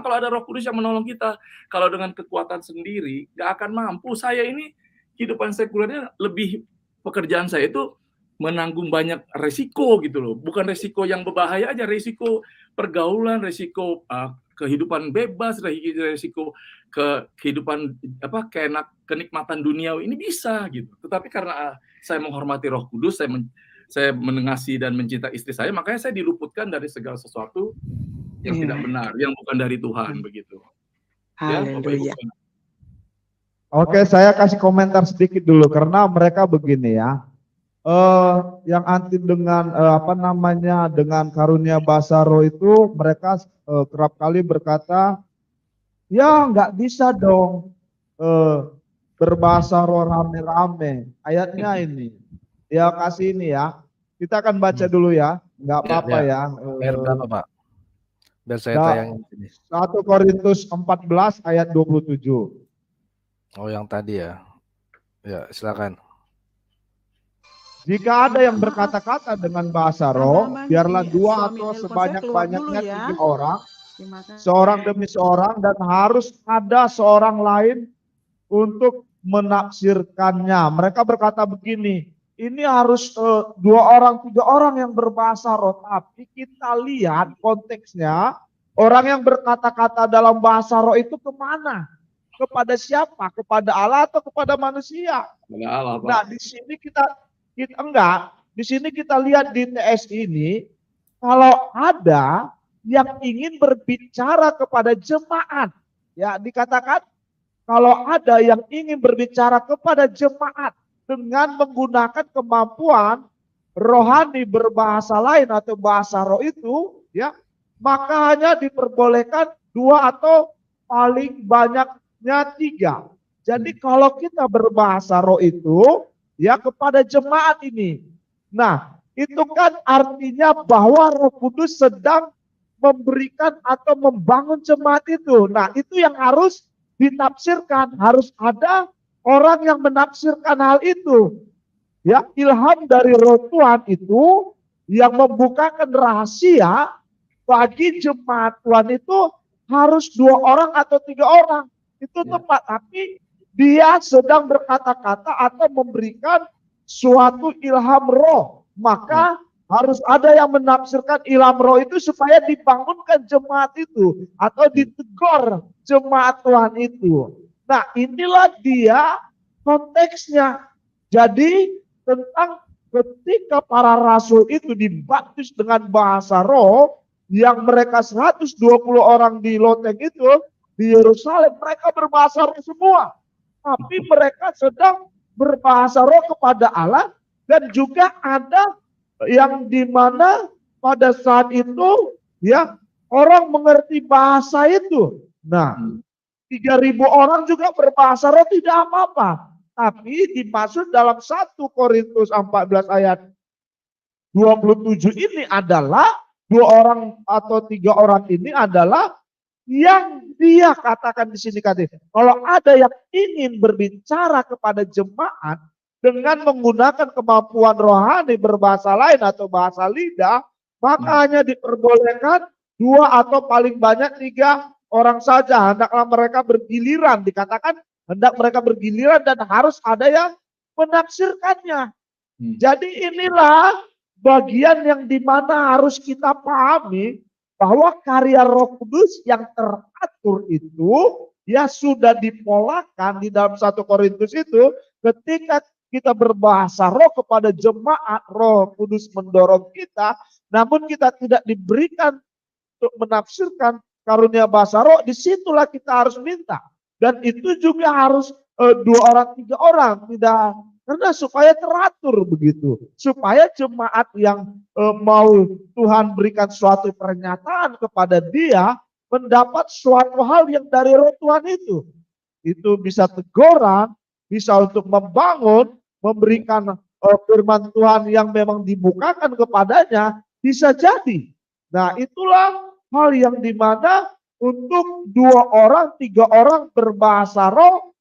kalau ada Roh Kudus yang menolong kita. Kalau dengan kekuatan sendiri, nggak akan mampu. Saya ini kehidupan sekulernya lebih, pekerjaan saya itu menanggung banyak resiko gitu loh. Bukan resiko yang berbahaya aja, resiko pergaulan, resiko kehidupan bebas, resiko kehidupan kenikmatan duniawi ini bisa gitu. Tetapi karena saya menghormati Roh Kudus, saya mengasihi dan mencintai istri saya, makanya saya diluputkan dari segala sesuatu yang tidak benar, yang bukan dari Tuhan begitu. Haleluya. Oke, saya kasih komentar sedikit dulu karena mereka begini ya. Yang anti dengan dengan karunia bahasa roh itu mereka kerap kali berkata, ya nggak bisa dong berbahasa roh rame-rame. Ayatnya ini, ya kasih ini ya. Kita akan baca dulu ya, nggak apa-apa ya. Ayat berapa Pak? Biar saya tayangin sini. 1 Korintus 14 ayat 27. Oh yang tadi ya. Ya silakan. Jika ada yang berkata-kata dengan bahasa roh, biarlah 2 atau sebanyak-banyaknya 3 orang, seorang demi seorang, dan harus ada seorang lain untuk menafsirkannya. Mereka berkata begini, ini harus 2 orang, 3 orang yang berbahasa roh. Tapi kita lihat konteksnya, orang yang berkata-kata dalam bahasa roh itu kemana? Kepada siapa? Kepada Allah atau kepada manusia? Kepada Allah, Pak. Nah, di sini di sini kita lihat di TS ini, kalau ada yang ingin berbicara kepada jemaat, ya dikatakan kalau ada yang ingin berbicara kepada jemaat dengan menggunakan kemampuan rohani berbahasa lain atau bahasa roh itu, ya maka hanya diperbolehkan 2 atau paling banyaknya 3. Jadi kalau kita berbahasa roh itu ya kepada jemaat ini. Nah, itu kan artinya bahwa Roh Kudus sedang memberikan atau membangun jemaat itu. Nah, itu yang harus ditafsirkan, harus ada orang yang menafsirkan hal itu. Ya, ilham dari Roh Tuhan itu yang membukakan rahasia bagi jemaat Tuhan itu harus 2 orang atau 3 orang. Itu tepat, tapi dia sedang berkata-kata atau memberikan suatu ilham roh. Maka harus ada yang menafsirkan ilham roh itu supaya dibangunkan jemaat itu. Atau ditegur jemaat Tuhan itu. Nah inilah dia konteksnya. Jadi tentang ketika para rasul itu dibaptis dengan bahasa roh. Yang mereka 120 orang di loteng itu. Di Yerusalem mereka berbahasa roh semua. Tapi mereka sedang berbahasa roh kepada Allah dan juga ada yang dimana pada saat itu ya orang mengerti bahasa itu. Nah, 3.000 orang juga berbahasa roh tidak apa-apa. Tapi dimaksud dalam 1 Korintus 14 ayat 27 ini adalah 2 orang atau 3 orang ini adalah yang dia katakan di sini katanya. Kalau ada yang ingin berbicara kepada jemaat dengan menggunakan kemampuan rohani berbahasa lain atau bahasa lidah, maka hanya diperbolehkan 2 atau paling banyak 3 orang saja. Hendaklah mereka bergiliran, dikatakan hendak mereka bergiliran dan harus ada yang menafsirkannya. Jadi inilah bagian yang dimana harus kita pahami bahwa karya Roh Kudus yang teratur itu ya sudah dipolakan di dalam 1 Korintus itu. Ketika kita berbahasa roh kepada jemaat, Roh Kudus mendorong kita, namun kita tidak diberikan untuk menafsirkan karunia bahasa roh, disitulah kita harus minta. Dan itu juga harus 2 orang 3 orang, tidak, karena supaya teratur begitu, supaya jemaat yang mau Tuhan berikan suatu pernyataan kepada dia mendapat suatu hal yang dari roh Tuhan itu bisa teguran, bisa untuk membangun, memberikan firman Tuhan yang memang dibukakan kepadanya, bisa jadi. Nah, itulah hal yang dimana untuk 2 orang, 3 orang berbahasa roh.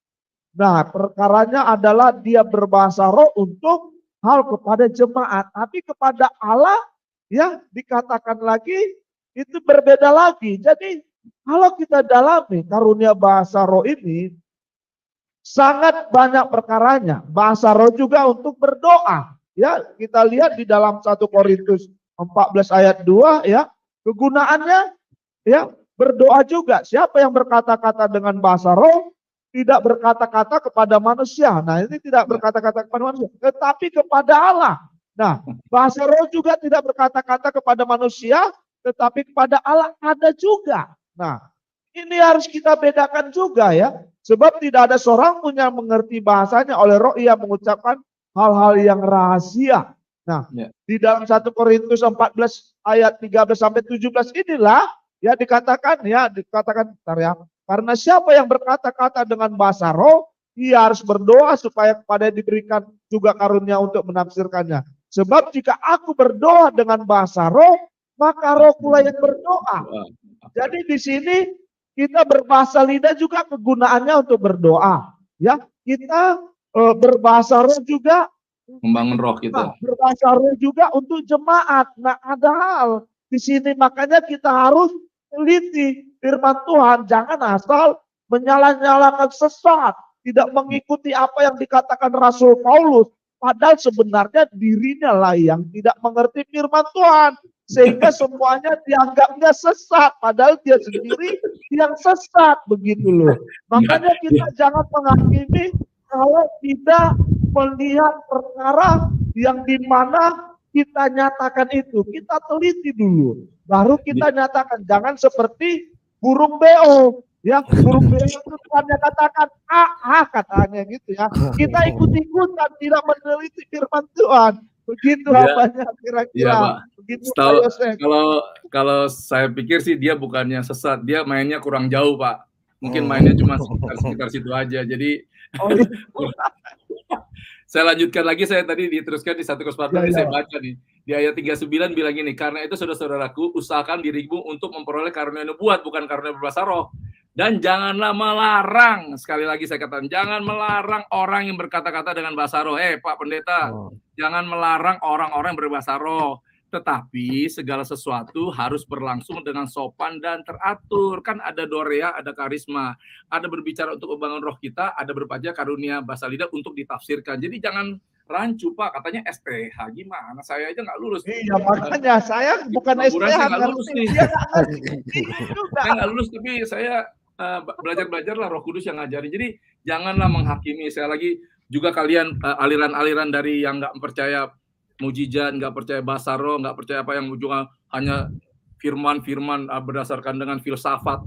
Nah, perkaranya adalah dia berbahasa roh untuk hal kepada jemaat, tapi kepada Allah ya dikatakan lagi itu berbeda lagi. Jadi kalau kita dalami karunia bahasa roh ini, sangat banyak perkaranya. Bahasa roh juga untuk berdoa. Ya, kita lihat di dalam 1 Korintus 14 ayat 2 ya, kegunaannya ya berdoa juga. Siapa yang berkata-kata dengan bahasa roh tidak berkata-kata kepada manusia. Nah, ini tidak berkata-kata kepada manusia, tetapi kepada Allah. Nah, bahasa roh juga tidak berkata-kata kepada manusia, tetapi kepada Allah ada juga. Nah, ini harus kita bedakan juga ya. Sebab tidak ada seorang pun yang mengerti bahasanya, oleh roh ia mengucapkan hal-hal yang rahasia. Nah, di dalam 1 Korintus 14 ayat 13 sampai 17 inilah ya dikatakan bentar ya. Karena siapa yang berkata-kata dengan bahasa roh, ia harus berdoa supaya kepada diberikan juga karunia untuk menafsirkannya. Sebab jika aku berdoa dengan bahasa roh, maka roh pula yang berdoa. Jadi di sini kita berbahasa lidah juga kegunaannya untuk berdoa. Ya, kita berbahasa roh juga membangun roh kita. Berbahasa roh juga untuk jemaat. Nah, ada hal di sini makanya kita harus teliti firman Tuhan, jangan asal menyala-nyalakan sesat, tidak mengikuti apa yang dikatakan Rasul Paulus, padahal sebenarnya dirinya lah yang tidak mengerti firman Tuhan, sehingga semuanya dianggapnya sesat, padahal dia sendiri yang sesat, begitu loh. Makanya kita jangan menghakimi kalau tidak melihat perkara yang dimana kita nyatakan itu, kita teliti dulu, baru kita nyatakan. Jangan seperti burung beo, ya burung beo itu Tuhannya katakan katanya gitu ya. Kita ikut-ikutan, tidak meneliti firman Tuhan. Begitu apanya kira-kira. Begitu Pak Yosef. Kalau saya pikir sih dia bukannya sesat, dia mainnya kurang jauh Pak. Mungkin mainnya cuma sekitar situ aja. Jadi saya lanjutkan lagi, saya tadi diteruskan di 1 Korintus 14 saya baca nih. Di ayat 39 bilang gini, karena itu saudara-saudaraku, usahakan dirimu untuk memperoleh karunia nubuat, bukan karunia berbahasa roh. Dan janganlah melarang, sekali lagi saya katakan, jangan melarang orang yang berkata-kata dengan bahasa roh. Pak Pendeta, jangan melarang orang-orang yang berbahasa roh. Tetapi segala sesuatu harus berlangsung dengan sopan dan teratur. Kan ada dorea, ada karisma. Ada berbicara untuk membangun roh kita, ada berbaca karunia bahasa lidah untuk ditafsirkan. Jadi jangan rancu Pak, katanya SPH. Gimana? Saya aja nggak lulus. Iya, makanya saya bukan SPH. Saya nggak lulus nih. Saya nggak lulus, tapi saya belajar lah, Roh Kudus yang ngajarin. Jadi janganlah menghakimi. Saya lagi juga kalian aliran-aliran dari yang nggak percaya mujizat, nggak percaya bahasa roh, nggak percaya apa, yang juga hanya firman-firman berdasarkan dengan filsafat.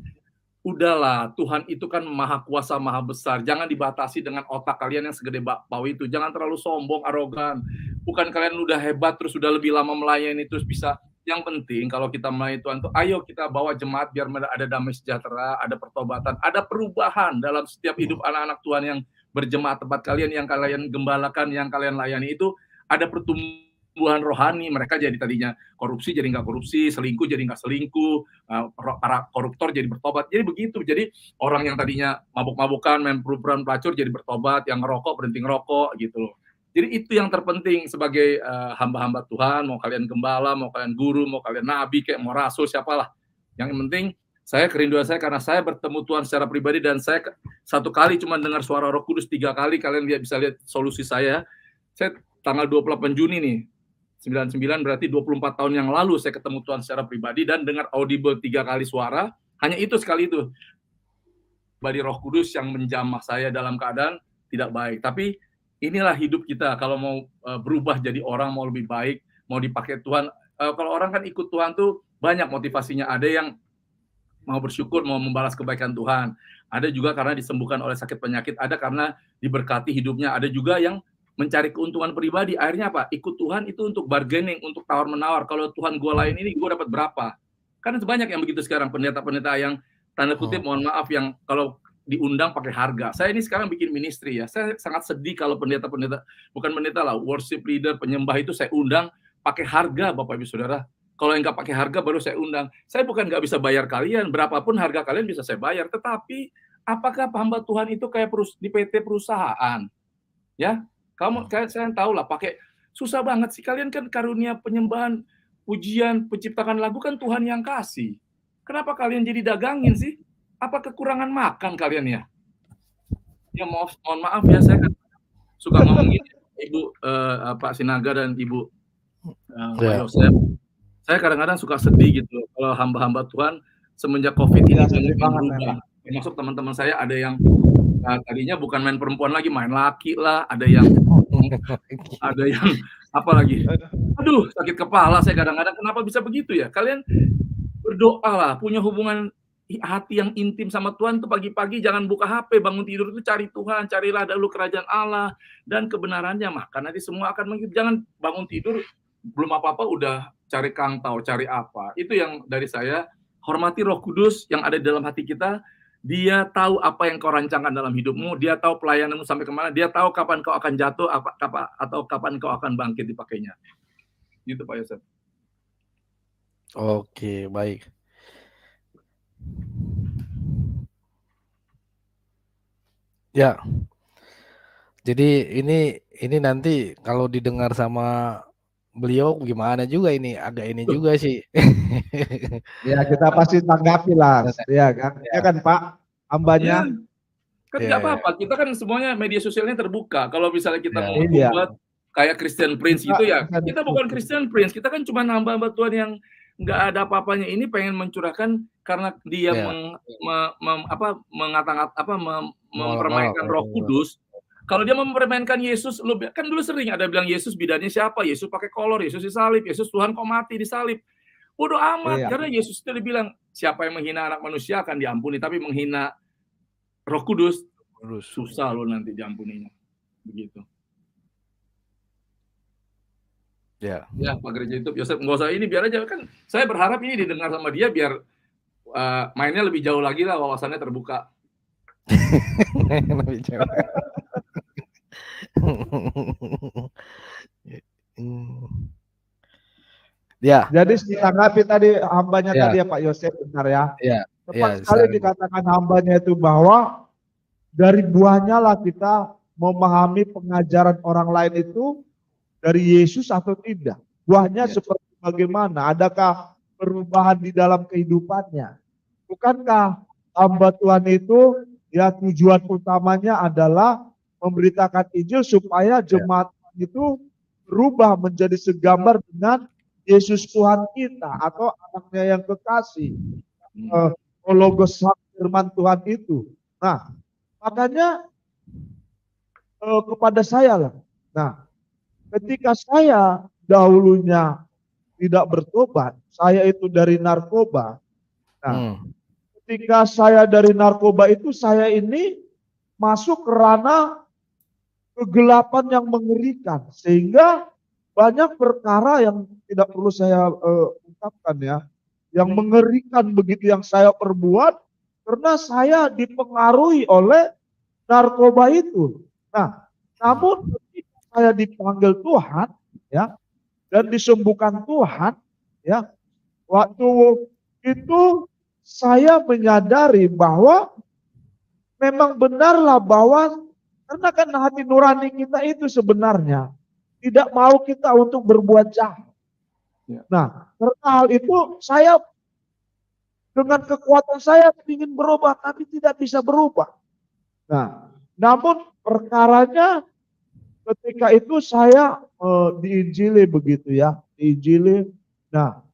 Udahlah, Tuhan itu kan maha kuasa, maha besar. Jangan dibatasi dengan otak kalian yang segede bakpao itu. Jangan terlalu sombong, arogan. Bukan kalian udah hebat terus sudah lebih lama melayani terus bisa. Yang penting kalau kita melayani Tuhan tuh, ayo kita bawa jemaat biar ada damai sejahtera, ada pertobatan, ada perubahan dalam setiap hidup anak-anak Tuhan yang berjemaat tempat kalian, yang kalian gembalakan, yang kalian layani itu. Ada pertumbuhan pertumbuhan rohani. Mereka jadi tadinya korupsi jadi nggak korupsi, selingkuh jadi nggak selingkuh, para koruptor jadi bertobat. Jadi begitu. Jadi orang yang tadinya mabuk-mabukan, main perubahan pelacur jadi bertobat, yang ngerokok berhenti ngerokok gitu loh. Jadi itu yang terpenting sebagai hamba-hamba Tuhan, mau kalian gembala, mau kalian guru, mau kalian nabi, kayak mau rasul, siapalah. Yang penting kerinduan saya karena saya bertemu Tuhan secara pribadi, dan saya satu kali cuma dengar suara Roh Kudus, 3 kali kalian bisa lihat solusi saya. Saya tanggal 28 Juni nih, 99 berarti 24 tahun yang lalu saya ketemu Tuhan secara pribadi dan dengar audible 3 kali suara, hanya itu sekali itu. Pribadi Roh Kudus yang menjamah saya dalam keadaan tidak baik. Tapi inilah hidup kita, kalau mau berubah jadi orang, mau lebih baik, mau dipakai Tuhan. Kalau orang kan ikut Tuhan tuh banyak motivasinya, ada yang mau bersyukur, mau membalas kebaikan Tuhan. Ada juga karena disembuhkan oleh sakit penyakit, ada karena diberkati hidupnya, ada juga yang mencari keuntungan pribadi. Akhirnya apa? Ikut Tuhan itu untuk bargaining, untuk tawar-menawar. Kalau Tuhan gue lain ini, gue dapat berapa? Kan banyak yang begitu sekarang, pendeta-pendeta yang tanda kutip, mohon maaf, yang kalau diundang pakai harga. Saya ini sekarang bikin ministry ya. Saya sangat sedih kalau pendeta-pendeta, bukan pendeta lah, worship leader, penyembah itu saya undang pakai harga, Bapak Ibu Saudara. Kalau yang nggak pakai harga baru saya undang. Saya bukan nggak bisa bayar kalian, berapapun harga kalian bisa saya bayar. Tetapi apakah hamba Tuhan itu kayak di PT perusahaan? Ya, saya tahu lah, pakai susah banget sih. Kalian kan karunia penyembahan, pujian, penciptakan lagu kan Tuhan yang kasih. Kenapa kalian jadi dagangin sih? Apa kekurangan makan kalian ya? Ya mohon maaf ya, saya kan suka ngomong gini, Ibu Pak Sinaga dan Ibu Pak Yosef. Saya kadang-kadang suka sedih gitu kalau hamba-hamba Tuhan semenjak COVID ini banyak yang berubah. Termasuk teman-teman saya, ada yang tadinya bukan main perempuan lagi, main laki lah, ada yang apa lagi? Aduh, sakit kepala saya kadang-kadang, kenapa bisa begitu ya? Kalian berdoa lah, punya hubungan hati yang intim sama Tuhan tuh, pagi-pagi jangan buka HP, bangun tidur itu cari Tuhan, carilah dahulu kerajaan Allah dan kebenarannya, maka nanti semua akan mengikuti. Jangan bangun tidur belum apa-apa udah cari kangtau, cari apa. Itu yang dari saya. Hormati Roh Kudus yang ada di dalam hati kita. Dia tahu apa yang kau rancangkan dalam hidupmu, dia tahu pelayananmu sampai kemana, dia tahu kapan kau akan jatuh atau kapan kau akan bangkit dipakainya. Gitu Pak Yosef. Oke, baik. Ya. Jadi ini nanti kalau didengar sama beliau gimana juga ini, agak ini juga sih. Ya, kita pasti tanggapi lah, ya kan? Ya kan Pak, hambanya. Ya, kan nggak apa-apa, kita kan semuanya media sosialnya terbuka. Kalau misalnya kita mau membuat kayak Christian Prince gitu ya, kita bukan Christian Prince, kita kan cuma hamba-hamba Tuhan yang nggak ada apa-apanya. Ini pengen mencurahkan karena dia mempermainkan Roh Kudus. Kalau dia mempermainkan Yesus, kan dulu sering ada bilang Yesus bidannya siapa? Yesus pakai kolor, Yesus disalib, Yesus Tuhan kok mati disalib. Bodoh amat, karena Yesus itu dibilang siapa yang menghina anak manusia akan diampuni, tapi menghina Roh Kudus susah lo nanti diampuninya. Begitu. Ya Pak Gereja YouTube Yosef, nggak usah ini, biar aja kan. Saya berharap ini didengar sama dia biar mainnya lebih jauh lagi lah, wawasannya terbuka. Lebih jauh. Ya. Jadi ditanggapi tadi hambanya tadi ya Pak Yosef, benar ya. Tepat sekali dikatakan hambanya itu bahwa dari buahnya lah kita memahami pengajaran orang lain itu dari Yesus atau tidak. Buahnya seperti bagaimana? Adakah perubahan di dalam kehidupannya? Bukankah hamba Tuhan itu ya tujuan utamanya adalah memberitakan Injil supaya jemaat itu berubah menjadi segambar dengan Yesus Tuhan kita atau anaknya yang kekasih, Logos firman Tuhan itu. Nah, makanya kepada saya lah. Nah, ketika saya dahulunya tidak bertobat, saya itu dari narkoba. Nah, ketika saya dari narkoba itu, saya ini masuk ke ranah kegelapan yang mengerikan, sehingga banyak perkara yang tidak perlu saya ungkapkan ya, yang mengerikan begitu yang saya perbuat karena saya dipengaruhi oleh narkoba itu. Nah, namun ketika saya dipanggil Tuhan, ya, dan disembuhkan Tuhan, ya. Waktu itu saya menyadari bahwa memang benarlah bahwa karena kan hati nurani kita itu sebenarnya tidak mau kita untuk berbuat jahat. Ya. Nah, karena hal itu saya dengan kekuatan saya ingin berubah tapi tidak bisa berubah. Nah, namun perkaranya ketika itu saya diinjili begitu ya, diinjili. Nah,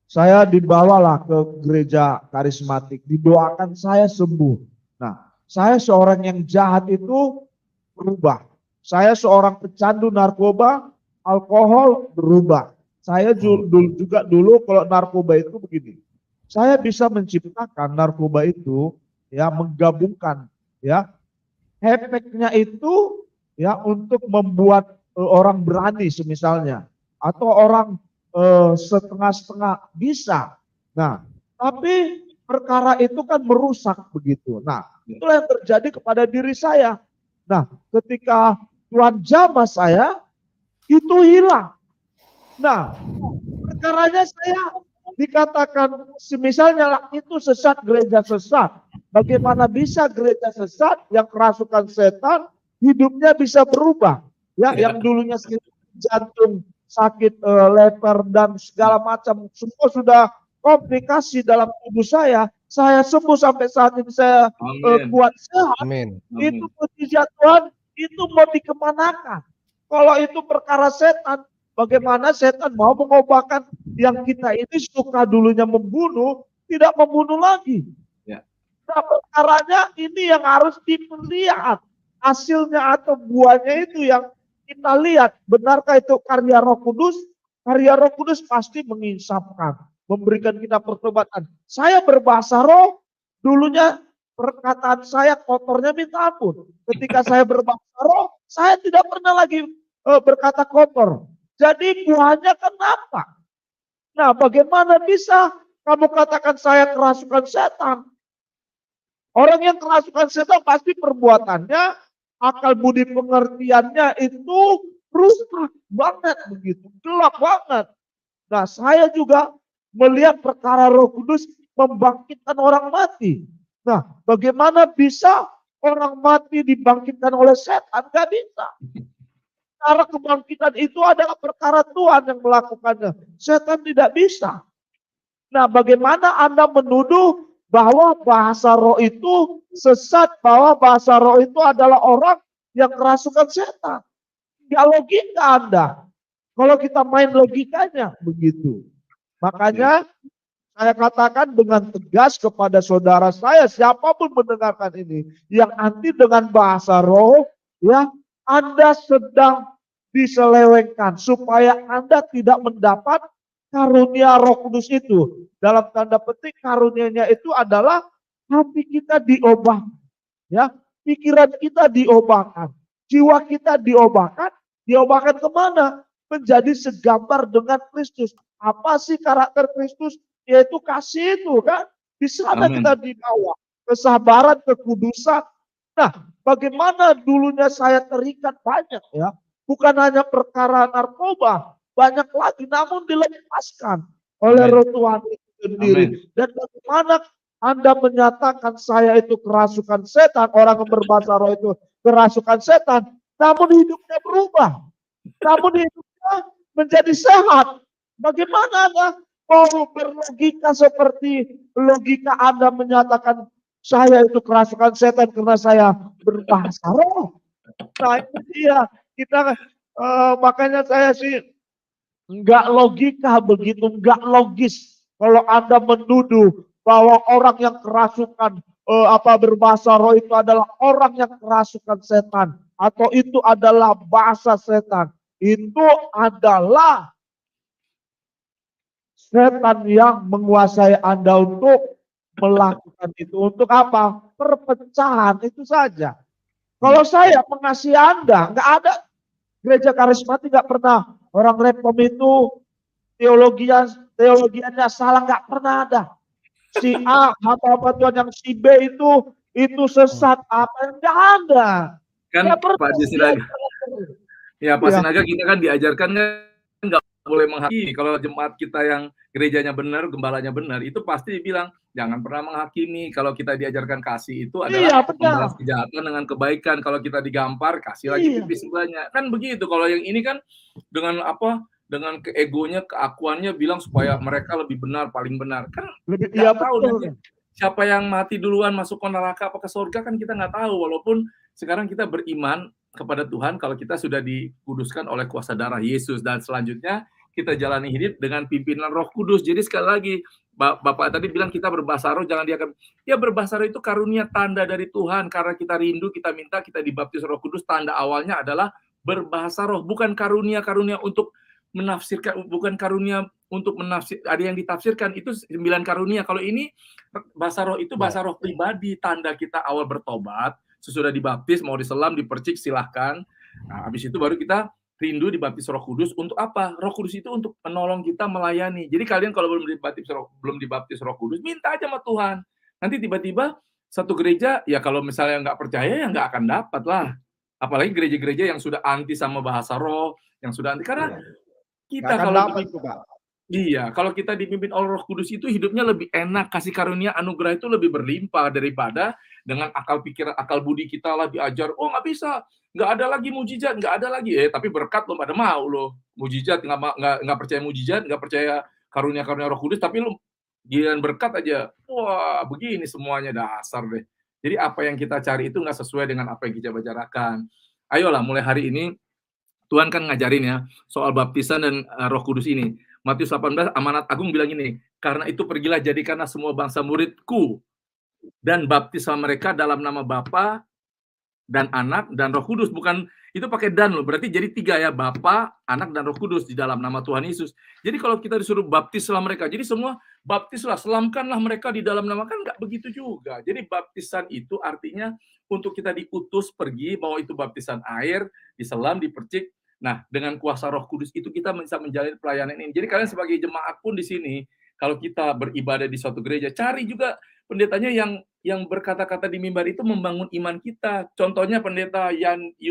saya dibawalah ke gereja karismatik, didoakan saya sembuh. Nah, saya seorang yang jahat itu berubah. Saya seorang pecandu narkoba, alkohol berubah. Saya juga dulu kalau narkoba itu begini. Saya bisa menciptakan narkoba itu ya menggabungkan ya efeknya itu ya untuk membuat orang berani semisalnya atau orang setengah-setengah bisa. Nah, tapi perkara itu kan merusak begitu. Nah, itulah yang terjadi kepada diri saya. Nah, ketika Tuhan jamah saya, itu hilang. Nah, perkaranya saya dikatakan semisalnya lah itu sesat, gereja sesat. Bagaimana bisa gereja sesat yang kerasukan setan hidupnya bisa berubah? Ya, yang dulunya sakit jantung, sakit leper dan segala macam semua sudah komplikasi dalam tubuh saya sembuh sampai saat ini saya kuat sehat. Amin. Itu mujizat Tuhan, itu mau dikemanakan? Kalau itu perkara setan, bagaimana setan mau mengubahkan yang kita ini suka dulunya membunuh, tidak membunuh lagi. Ya. Nah, perkaranya ini yang harus dilihat hasilnya atau buahnya itu yang kita lihat. Benarkah itu karya Roh Kudus? Karya Roh Kudus pasti menginsafkan, memberikan kita pertobatan. Saya berbahasa roh, dulunya perkataan saya kotornya minta ampun. Ketika saya berbahasa roh, saya tidak pernah lagi berkata kotor. Jadi buahnya kenapa? Nah, bagaimana bisa kamu katakan saya kerasukan setan? Orang yang kerasukan setan pasti perbuatannya, akal budi pengertiannya itu rusak banget begitu, gelap banget. Nah, saya juga melihat perkara Roh Kudus membangkitkan orang mati. Nah, bagaimana bisa orang mati dibangkitkan oleh setan? Gak bisa. Cara kebangkitan itu adalah perkara Tuhan yang melakukannya. Setan tidak bisa. Nah, bagaimana Anda menuduh bahwa bahasa roh itu sesat, bahwa bahasa roh itu adalah orang yang kerasukan setan? Ya logika Anda. Kalau kita main logikanya begitu. Makanya saya katakan dengan tegas kepada saudara saya, siapapun mendengarkan ini, yang anti dengan bahasa roh, ya, Anda sedang diselewengkan supaya Anda tidak mendapat karunia Roh Kudus itu. Dalam tanda petik karunianya itu adalah hati kita diubahkan, ya, pikiran kita diubahkan, jiwa kita diubahkan kemana? Menjadi segambar dengan Kristus. Apa sih karakter Kristus? Yaitu kasih itu kan. Di sana Amin. kita dibawa. Kesabaran, kekudusan. Nah, bagaimana dulunya saya terikat banyak ya. Bukan hanya perkara narkoba. Banyak lagi namun dilepaskan oleh Roh Tuhan itu sendiri. Dan bagaimana Anda menyatakan saya itu kerasukan setan. Orang yang berbahasa roh itu kerasukan setan. Namun hidupnya berubah. Namun hidupnya menjadi sehat. Bagaimana Anda mau berlogika seperti logika Anda menyatakan saya itu kerasukan setan karena saya berbahasa roh? Nah itu dia. Kita makanya saya sih nggak logika begitu, nggak logis kalau Anda menuduh bahwa orang yang kerasukan berbahasa roh itu adalah orang yang kerasukan setan atau itu adalah bahasa setan. Itu adalah setan yang menguasai Anda untuk melakukan itu. Untuk apa? Perpecahan itu saja. Kalau saya mengasihi Anda, nggak ada gereja karismatik nggak pernah orang Reform itu teologiannya salah, nggak pernah ada. Si A apa Tuhan, yang si B itu sesat apa, nggak ada. Kan Pak Disiraga, Ya, Pak Iya. Sinaga, kita kan diajarkan kan nggak boleh menghakimi. Kalau jemaat kita yang gerejanya benar, gembalanya benar, itu pasti bilang jangan pernah menghakimi. Kalau kita diajarkan kasih itu adalah Iya, benar. membalas kejahatan dengan kebaikan. Kalau kita digampar, kasih lagi Iya. tipis sebelahnya. Kan begitu. Kalau yang ini kan dengan apa? Dengan keegonya, keakuannya bilang supaya mereka lebih benar, paling benar. Kan Lebih, nggak iya tahu betul. nanti siapa yang mati duluan masuk ke neraka apa ke surga kan kita nggak tahu. Walaupun sekarang kita beriman kepada Tuhan kalau kita sudah dikuduskan oleh kuasa darah Yesus, dan selanjutnya kita jalani hidup dengan pimpinan Roh Kudus. Jadi sekali lagi Bapak tadi bilang kita berbahasa roh, jangan diakan. Ya, berbahasa roh itu karunia tanda dari Tuhan, karena kita rindu, kita minta, kita dibaptis Roh Kudus. Tanda awalnya adalah berbahasa roh, bukan karunia-karunia untuk menafsirkan, bukan karunia untuk menafsir. Ada yang ditafsirkan itu 9 karunia. Kalau ini bahasa roh itu bahasa roh pribadi, tanda kita awal bertobat, sesudah dibaptis, mau diselam, dipercik, silahkan. Nah, habis itu baru kita rindu dibaptis Roh Kudus. Untuk apa? Roh Kudus itu untuk menolong kita melayani. Jadi kalian kalau belum dibaptis Roh Kudus, minta aja sama Tuhan. Nanti tiba-tiba satu gereja, ya kalau misalnya nggak percaya, ya nggak akan dapat lah. Apalagi gereja-gereja yang sudah anti sama bahasa roh, yang sudah anti. Karena kita kalau kita dipimpin oleh Roh Kudus itu hidupnya lebih enak, kasih karunia anugerah itu lebih berlimpah daripada dengan akal pikiran, akal budi kita lah diajar, oh nggak bisa, nggak ada lagi mujizat, nggak ada lagi, tapi berkat lo pada mau lo, mujizat nggak percaya mujizat, nggak percaya karunia Roh Kudus, tapi lo giliran berkat aja, wah begini semuanya, dasar deh. Jadi apa yang kita cari itu nggak sesuai dengan apa yang kita bicarakan. Ayolah mulai hari ini Tuhan kan ngajarin ya soal baptisan dan Roh Kudus ini. Matius 18 amanat agung bilang ini, karena itu pergilah jadikanlah semua bangsa muridku dan baptislah mereka dalam nama Bapa dan Anak dan Roh Kudus. Bukan itu pakai dan loh, berarti jadi 3 ya, Bapa, Anak dan Roh Kudus di dalam nama Tuhan Yesus. Jadi kalau kita disuruh baptislah mereka, jadi semua baptislah, selamkanlah mereka di dalam nama, kan nggak begitu juga. Jadi baptisan itu artinya untuk kita diutus pergi, mau itu baptisan air, diselam, dipercik. Nah, dengan kuasa Roh Kudus itu kita bisa menjalani pelayanan ini. Jadi kalian sebagai jemaat pun di sini, kalau kita beribadah di suatu gereja, cari juga pendetanya yang berkata-kata di mimbar itu membangun iman kita. Contohnya pendeta Yandi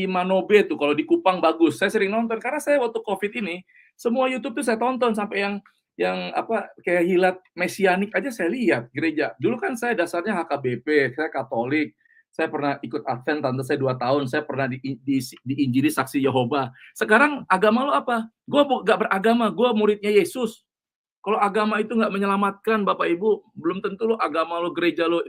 Manobe tuh, kalau di Kupang bagus. Saya sering nonton karena saya waktu Covid ini semua YouTube tuh saya tonton, sampai yang apa kayak hilat mesianik aja saya lihat gereja. Dulu kan saya dasarnya HKBP, saya Katolik. Saya pernah ikut Advent, tante saya 2 tahun. Saya pernah diinjili Saksi Yehova. Sekarang agama lo apa? Gue gak beragama, gue muridnya Yesus. Kalau agama itu nggak menyelamatkan, Bapak Ibu, belum tentu lo agama lo, gereja lo,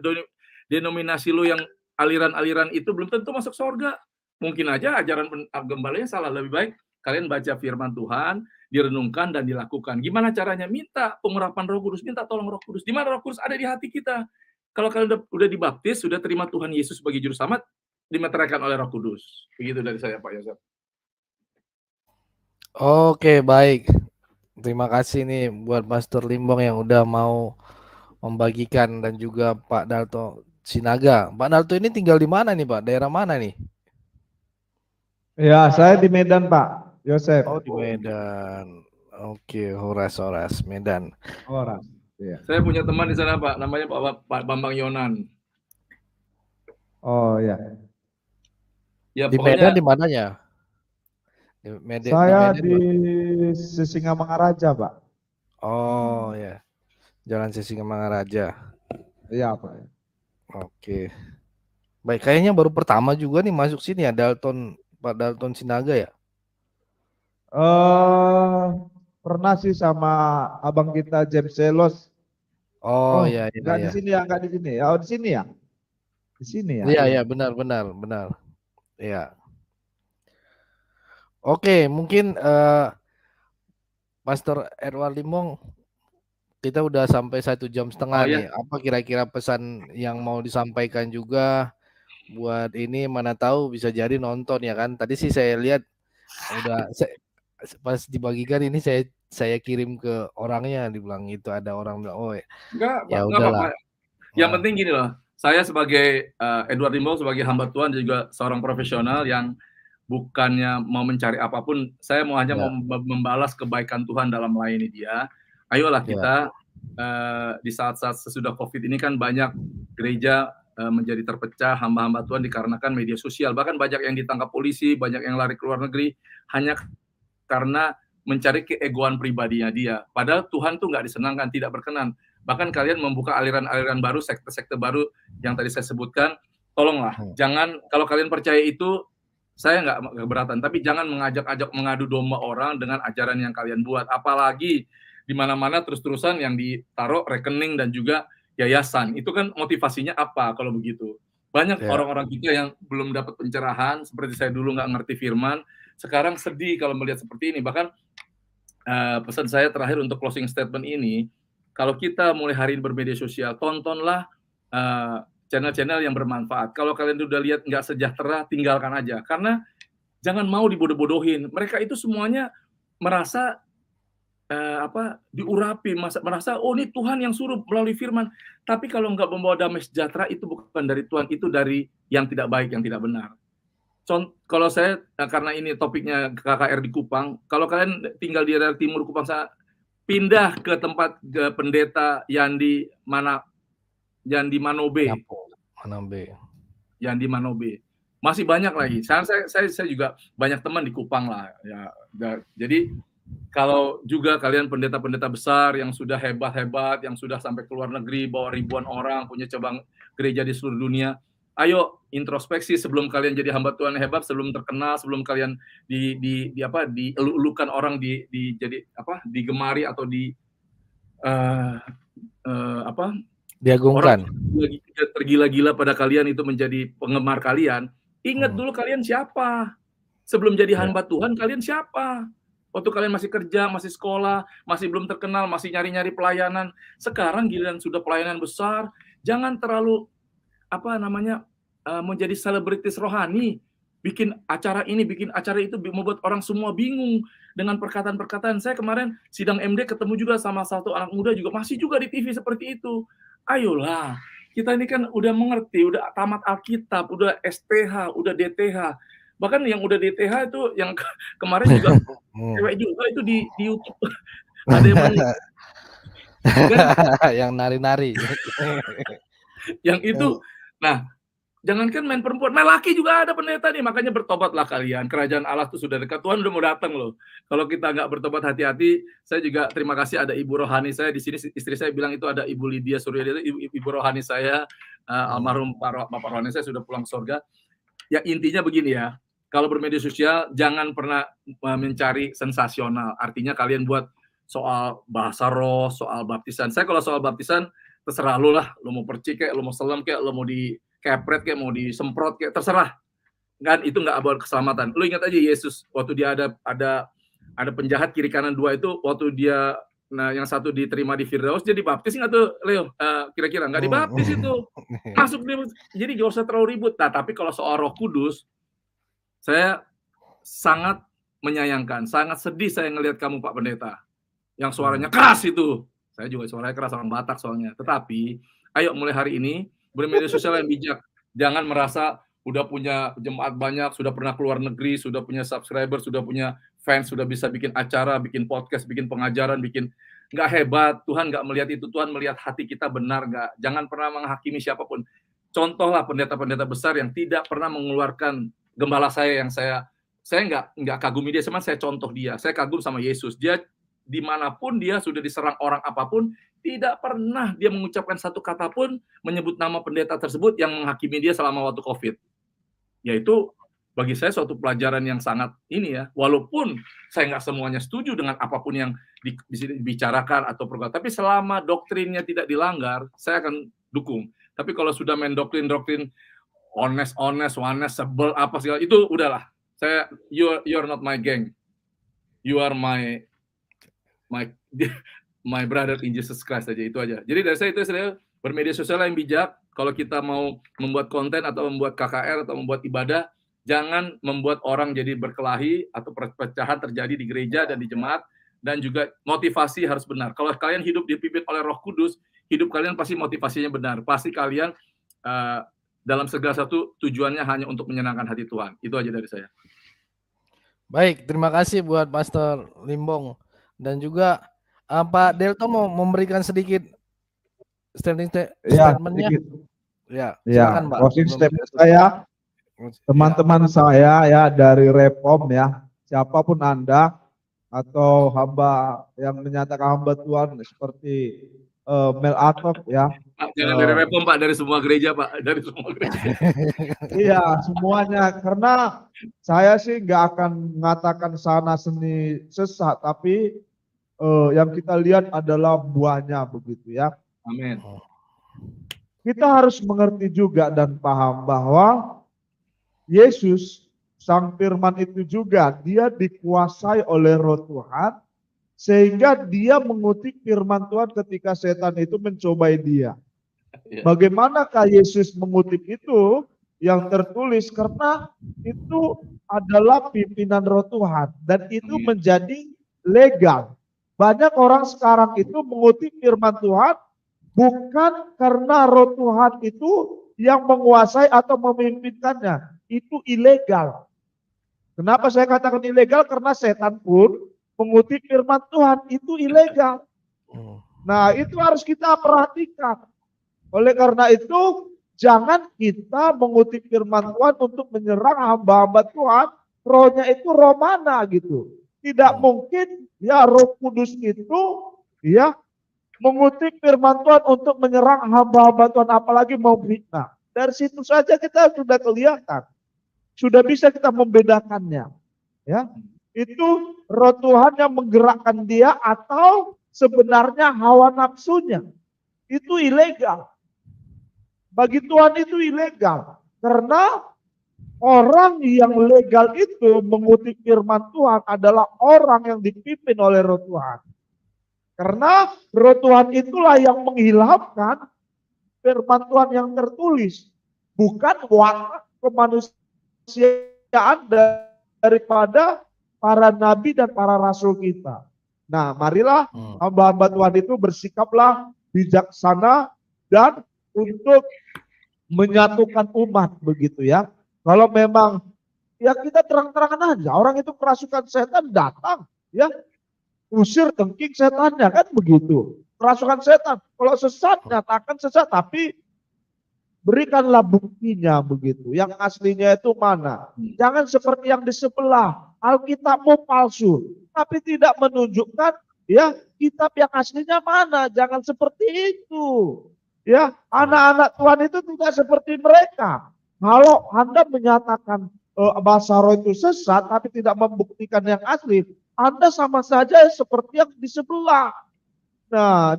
denominasi lo yang aliran-aliran itu belum tentu masuk surga. Mungkin aja ajaran gembalanya salah. Lebih baik kalian baca firman Tuhan, direnungkan dan dilakukan. Gimana caranya? Minta pengurapan Roh Kudus, minta tolong Roh Kudus. Di mana Roh Kudus ada di hati kita. Kalau kalian udah dibaptis, sudah terima Tuhan Yesus sebagai juru selamat, dimeteraikan oleh Roh Kudus. Begitu dari saya, Pak Yosef. Oke, baik. Terima kasih nih buat Pastor Limbong yang udah mau membagikan, dan juga Pak Dalto Sinaga. Pak Dalto ini tinggal di mana nih, Pak? Daerah mana nih? Ya, saya di Medan, Pak Yosef. Oh, di Medan. Oke, Horas Medan. Horas. Ya. Saya punya teman di sana, Pak, namanya Pak Bambang Yonan. Oh ya. Ya di pokoknya, Medan di mananya? Saya di Sisingamangaraja, Pak. Oh ya, Jalan Sisingamangaraja. Iya, Pak. Oke. Baik, kayaknya baru pertama juga nih masuk sini ya, Pak Dalton Sinaga ya? Pernah sih sama abang kita James Selos. Oh iya. Enggak di sini ya, enggak di sini. Oh, di sini ya. Di sini ya. Iya, benar. Iya. Oke, mungkin Pastor Edward Limbong, kita udah sampai 1,5 jam nih. Apa kira-kira pesan yang mau disampaikan juga buat ini? Mana tahu bisa jadi nonton ya kan. Tadi sih saya lihat udah pas dibagikan ini saya kirim ke orangnya, dibilang itu ada orang bilang, oh ya udahlah. Yang penting gini loh, saya sebagai Edward Limbong sebagai hamba Tuhan juga seorang profesional yang bukannya mau mencari apapun, saya mau hanya mau membalas kebaikan Tuhan dalam melayani Dia. Ayolah kita di saat-saat sesudah Covid ini kan banyak gereja menjadi terpecah hamba-hamba Tuhan dikarenakan media sosial. Bahkan banyak yang ditangkap polisi, banyak yang lari ke luar negeri hanya karena mencari keegoan pribadinya dia. Padahal Tuhan tuh nggak disenangkan, tidak berkenan. Bahkan kalian membuka aliran-aliran baru, sekte-sekte baru yang tadi saya sebutkan. Tolonglah, jangan, kalau kalian percaya itu, saya nggak keberatan, tapi jangan mengajak-ajak mengadu domba orang dengan ajaran yang kalian buat. Apalagi di mana-mana terus-terusan yang ditaruh rekening dan juga yayasan. Itu kan motivasinya apa kalau begitu? Banyak orang-orang kita yang belum dapat pencerahan, seperti saya dulu nggak ngerti firman, sekarang sedih kalau melihat seperti ini. Bahkan pesan saya terakhir untuk closing statement ini, kalau kita mulai hari ini bermedia sosial, tontonlah channel-channel yang bermanfaat. Kalau kalian udah lihat nggak sejahtera, tinggalkan aja. Karena jangan mau dibodoh-bodohin. Mereka itu semuanya merasa diurapi, merasa oh ini Tuhan yang suruh melalui firman. Tapi kalau nggak membawa damai sejahtera, itu bukan dari Tuhan, itu dari yang tidak baik, yang tidak benar. Kalau saya, karena ini topiknya KKR di Kupang, kalau kalian tinggal di daerah timur Kupang, saya pindah ke tempat pendeta Yandi Manobe. Yandi Manobe. Masih banyak lagi. Saya juga banyak teman di Kupang lah. Ya, jadi kalau juga kalian pendeta-pendeta besar yang sudah hebat-hebat, yang sudah sampai ke luar negeri, bawa ribuan orang, punya cabang gereja di seluruh dunia, ayo introspeksi sebelum kalian jadi hamba Tuhan hebat, sebelum terkenal, sebelum kalian dielu-elukan orang, digemari atau diagungkan. Orang tergila-gila pada kalian itu menjadi penggemar kalian. Ingat dulu kalian siapa. Sebelum jadi hamba Tuhan, kalian siapa? Waktu kalian masih kerja, masih sekolah, masih belum terkenal, masih nyari-nyari pelayanan. Sekarang giliran sudah pelayanan besar, jangan terlalu menjadi selebritis rohani. Bikin acara ini, bikin acara itu, membuat orang semua bingung dengan perkataan-perkataan. Saya kemarin sidang MD ketemu juga sama satu anak muda juga, masih juga di TV seperti itu. Ayolah, kita ini kan udah mengerti, udah tamat Alkitab, udah STH, udah DTH. Bahkan yang udah DTH itu yang kemarin juga cewek juga itu di YouTube. Ada yang nari-nari. Yang itu, nah, jangankan main perempuan, main laki juga ada pendeta nih. Makanya bertobatlah kalian. Kerajaan Allah itu sudah dekat. Tuhan udah mau datang loh. Kalau kita nggak bertobat, hati-hati. Saya juga terima kasih ada ibu rohani saya di sini. Istri saya bilang itu ada Ibu Lydia Suryadi, ibu rohani saya, almarhum Bapak rohani saya sudah pulang ke surga. Ya intinya begini ya. Kalau bermedia sosial jangan pernah mencari sensasional. Artinya kalian buat soal bahasa roh, soal baptisan. Saya kalau soal baptisan terserah lu lah. Lu mau percik kayak, lu mau selam kayak, lu mau dikepret kayak, mau disemprot kayak, terserah. Kan itu nggak buat keselamatan. Lu ingat aja Yesus waktu dia ada penjahat kiri kanan dua itu, waktu dia yang satu diterima di Firdaus, dia dibaptis nggak tuh Leo? Kira-kira nggak dibaptis itu. Masuk dia. Jadi gak usah terlalu ribut. Nah, tapi kalau soal Roh Kudus, saya sangat menyayangkan, sangat sedih saya ngelihat kamu Pak Pendeta, yang suaranya keras itu. Saya juga suaranya keras, orang Batak soalnya. Tetapi, ayo mulai hari ini, bermedia sosial yang bijak. Jangan merasa udah punya jemaat banyak, sudah pernah keluar negeri, sudah punya subscriber, sudah punya fans, sudah bisa bikin acara, bikin podcast, bikin pengajaran, nggak hebat. Tuhan nggak melihat itu, Tuhan melihat hati kita benar nggak. Jangan pernah menghakimi siapapun. Contohlah pendeta-pendeta besar yang tidak pernah mengeluarkan gembala saya yang saya nggak kagumi dia, cuman saya contoh dia. Saya kagum sama Yesus. Dia dimanapun dia sudah diserang orang apapun, tidak pernah dia mengucapkan satu kata pun menyebut nama pendeta tersebut yang menghakimi dia selama waktu COVID. Yaitu bagi saya suatu pelajaran yang sangat ini ya. Walaupun saya nggak semuanya setuju dengan apapun yang dibicarakan atau program, tapi selama doktrinnya tidak dilanggar, saya akan dukung. Tapi kalau sudah main doktrin honest, sebel apa segala itu udahlah. Saya you're not my gang. You are my brother in Jesus Christ aja, itu aja. Jadi dari saya itu saya bermedia sosial yang bijak. Kalau kita mau membuat konten atau membuat KKR atau membuat ibadah, jangan membuat orang jadi berkelahi atau perpecahan terjadi di gereja dan di jemaat, dan juga motivasi harus benar. Kalau kalian hidup dipimpin oleh Roh Kudus, hidup kalian pasti motivasinya benar. Pasti kalian dalam segala satu tujuannya hanya untuk menyenangkan hati Tuhan. Itu aja dari saya. Baik, terima kasih buat Pastor Limbong. Dan juga Pak Delto mau memberikan sedikit statementnya. Ya, Ya, silakan Pak. closing Sebelum statement ditutup. saya, Ya. teman-teman saya ya dari Repom ya, siapapun Anda atau hamba yang menyatakan hamba Tuhan seperti Mel Atok ya. Pak, jangan dari Repom Pak, dari semua gereja Pak, dari semua gereja. Iya, semuanya. Karena saya sih nggak akan mengatakan sana seni sesat, tapi yang kita lihat adalah buahnya begitu ya. Amin. Kita harus mengerti juga dan paham bahwa Yesus, Sang Firman itu juga, dia dikuasai oleh Roh Tuhan, sehingga dia mengutip firman Tuhan ketika setan itu mencobai dia. Ya. Bagaimanakah Yesus mengutip itu? Yang tertulis karena itu adalah pimpinan Roh Tuhan dan itu Amin. menjadi legal. Banyak orang sekarang itu mengutip firman Tuhan bukan karena Roh Tuhan itu yang menguasai atau memimpinkannya. Itu ilegal. Kenapa saya katakan ilegal? Karena setan pun mengutip firman Tuhan itu ilegal. Nah, itu harus kita perhatikan. Oleh karena itu, jangan kita mengutip firman Tuhan untuk menyerang hamba-hamba Tuhan. Rohnya itu roh mana gitu. Tidak mungkin ya Roh Kudus itu ya mengutip firman Tuhan untuk menyerang hamba-hamba Tuhan, apalagi mau fitnah. Dari situ saja kita sudah kelihatan. Sudah bisa kita membedakannya. Ya. Itu Roh Tuhan yang menggerakkan dia atau sebenarnya hawa nafsunya. Itu ilegal. Bagi Tuhan itu ilegal. Karena orang yang legal itu mengutip firman Tuhan adalah orang yang dipimpin oleh Roh Tuhan. Karena Roh Tuhan itulah yang menghilangkan firman Tuhan yang tertulis. Bukan watak kemanusiaan daripada para nabi dan para rasul kita. Nah, marilah hamba-hamba Tuhan itu bersikaplah bijaksana dan untuk menyatukan umat begitu ya. Kalau memang ya kita terang-terangan aja, orang itu kerasukan setan datang ya, usir tengking setannya kan begitu. Kerasukan setan, kalau sesat nyatakan sesat, tapi berikanlah buktinya begitu. Yang aslinya itu mana? Jangan seperti yang di sebelah, Alkitabmu palsu, tapi tidak menunjukkan ya kitab yang aslinya mana. Jangan seperti itu. Ya, anak-anak Tuhan itu tidak seperti mereka. Kalau Anda menyatakan bahasa roh itu sesat, tapi tidak membuktikan yang asli, Anda sama saja seperti yang di sebelah. Nah,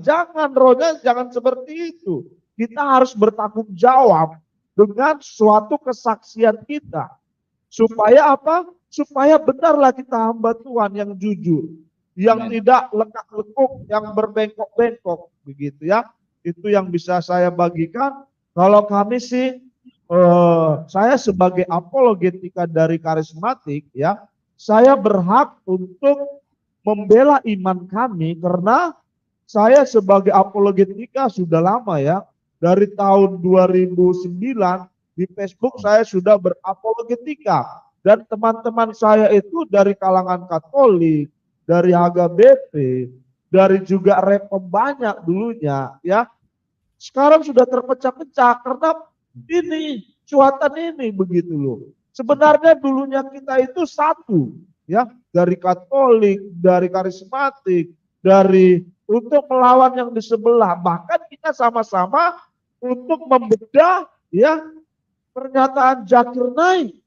rohnya jangan seperti itu. Kita harus bertanggung jawab dengan suatu kesaksian kita. Supaya apa? Supaya benarlah kita hamba Tuhan yang jujur. Yang tidak lekak-lekuk, yang berbengkok-bengkok. Begitu ya. Itu yang bisa saya bagikan. Kalau kami sih, saya sebagai apologetika dari karismatik ya, saya berhak untuk membela iman kami karena saya sebagai apologetika sudah lama ya, dari tahun 2009 di Facebook saya sudah berapologetika dan teman-teman saya itu dari kalangan Katolik, dari HGBP, dari juga Repom banyak dulunya ya. Sekarang sudah terpecah-pecah karena ini cuatan ini begitu loh. Sebenarnya dulunya kita itu satu ya, dari Katolik, dari karismatik, dari untuk melawan yang di sebelah. Bahkan kita sama-sama untuk membedah ya pernyataan Zakir Naik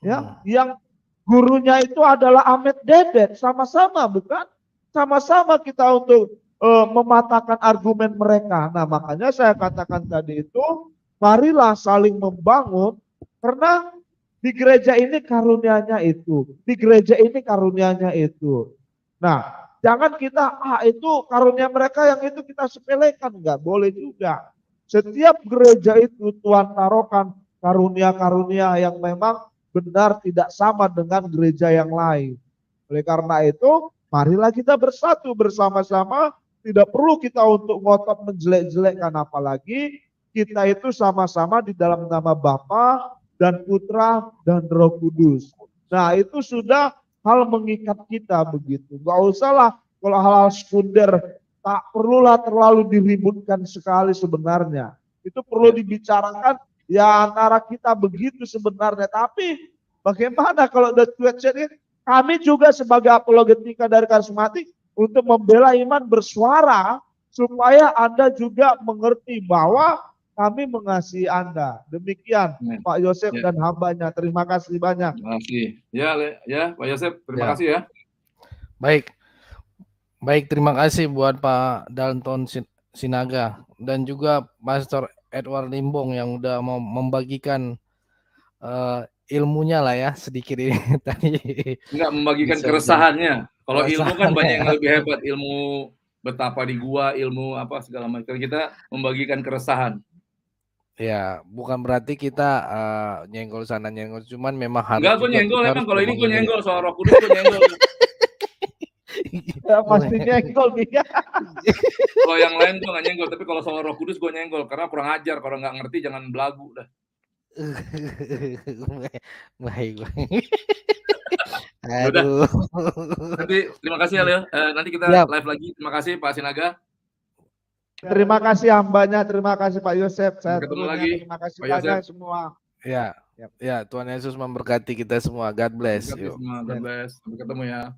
ya, yang gurunya itu adalah Ahmed Dedet, sama-sama bukan? Sama-sama kita untuk mematahkan argumen mereka. Nah, makanya saya katakan tadi itu, marilah saling membangun karena di gereja ini karunianya itu, di gereja ini karunianya itu. Nah, jangan kita itu karunia mereka yang itu kita sepelekan, enggak boleh juga. Setiap gereja itu Tuhan taruhkan karunia-karunia yang memang benar tidak sama dengan gereja yang lain. Oleh karena itu, marilah kita bersatu bersama-sama. Tidak perlu kita untuk ngotot menjelek-jelekkan, apalagi kita itu sama-sama di dalam nama Bapa dan Putra dan Roh Kudus. Nah, itu sudah hal mengikat kita begitu. Gak usahlah kalau hal-hal sekunder, tak perlulah terlalu diributkan sekali sebenarnya. Itu perlu dibicarakan ya antara kita begitu sebenarnya. Tapi bagaimana kalau the question ini, kami juga sebagai apologetika dari karismatik untuk membela iman bersuara supaya Anda juga mengerti bahwa kami mengasihi Anda. Demikian Pak Yosef dan hambanya. Terima kasih banyak. Terima kasih. Ya Pak Yosef, terima kasih ya. Baik, terima kasih buat Pak Dalton Sinaga dan juga Pastor Edward Limbong yang udah mau membagikan ilmunya lah ya sedikit ini tadi. Enggak membagikan keresahannya. Kalau ilmu kan banyak yang lebih hebat, ilmu betapa di gua, ilmu apa segala macam. Kita membagikan keresahan. Ya, bukan berarti kita nyenggol sana nyenggol, cuman memang harus. Enggak, gue nyenggol emang kalau ini gue nyenggol soal Roh Kudus gue nyenggol. Ya, pasti nyenggol dia. Kalau yang lain gue nggak nyenggol, tapi kalau soal Roh Kudus gue nyenggol karena kurang ajar. Kalau nggak ngerti jangan belagu dah. Baik. Aduh. Nanti terima kasih ya Leo. Nanti kita live lagi. Terima kasih Pak Sinaga. Terima kasih hambanya, terima kasih Pak Yosef. Saya ketemu lagi. Terima kasih Pak banyak Yosef. semua. Ya, Tuhan Yesus memberkati kita semua. God bless. God bless. Sampai ketemu ya.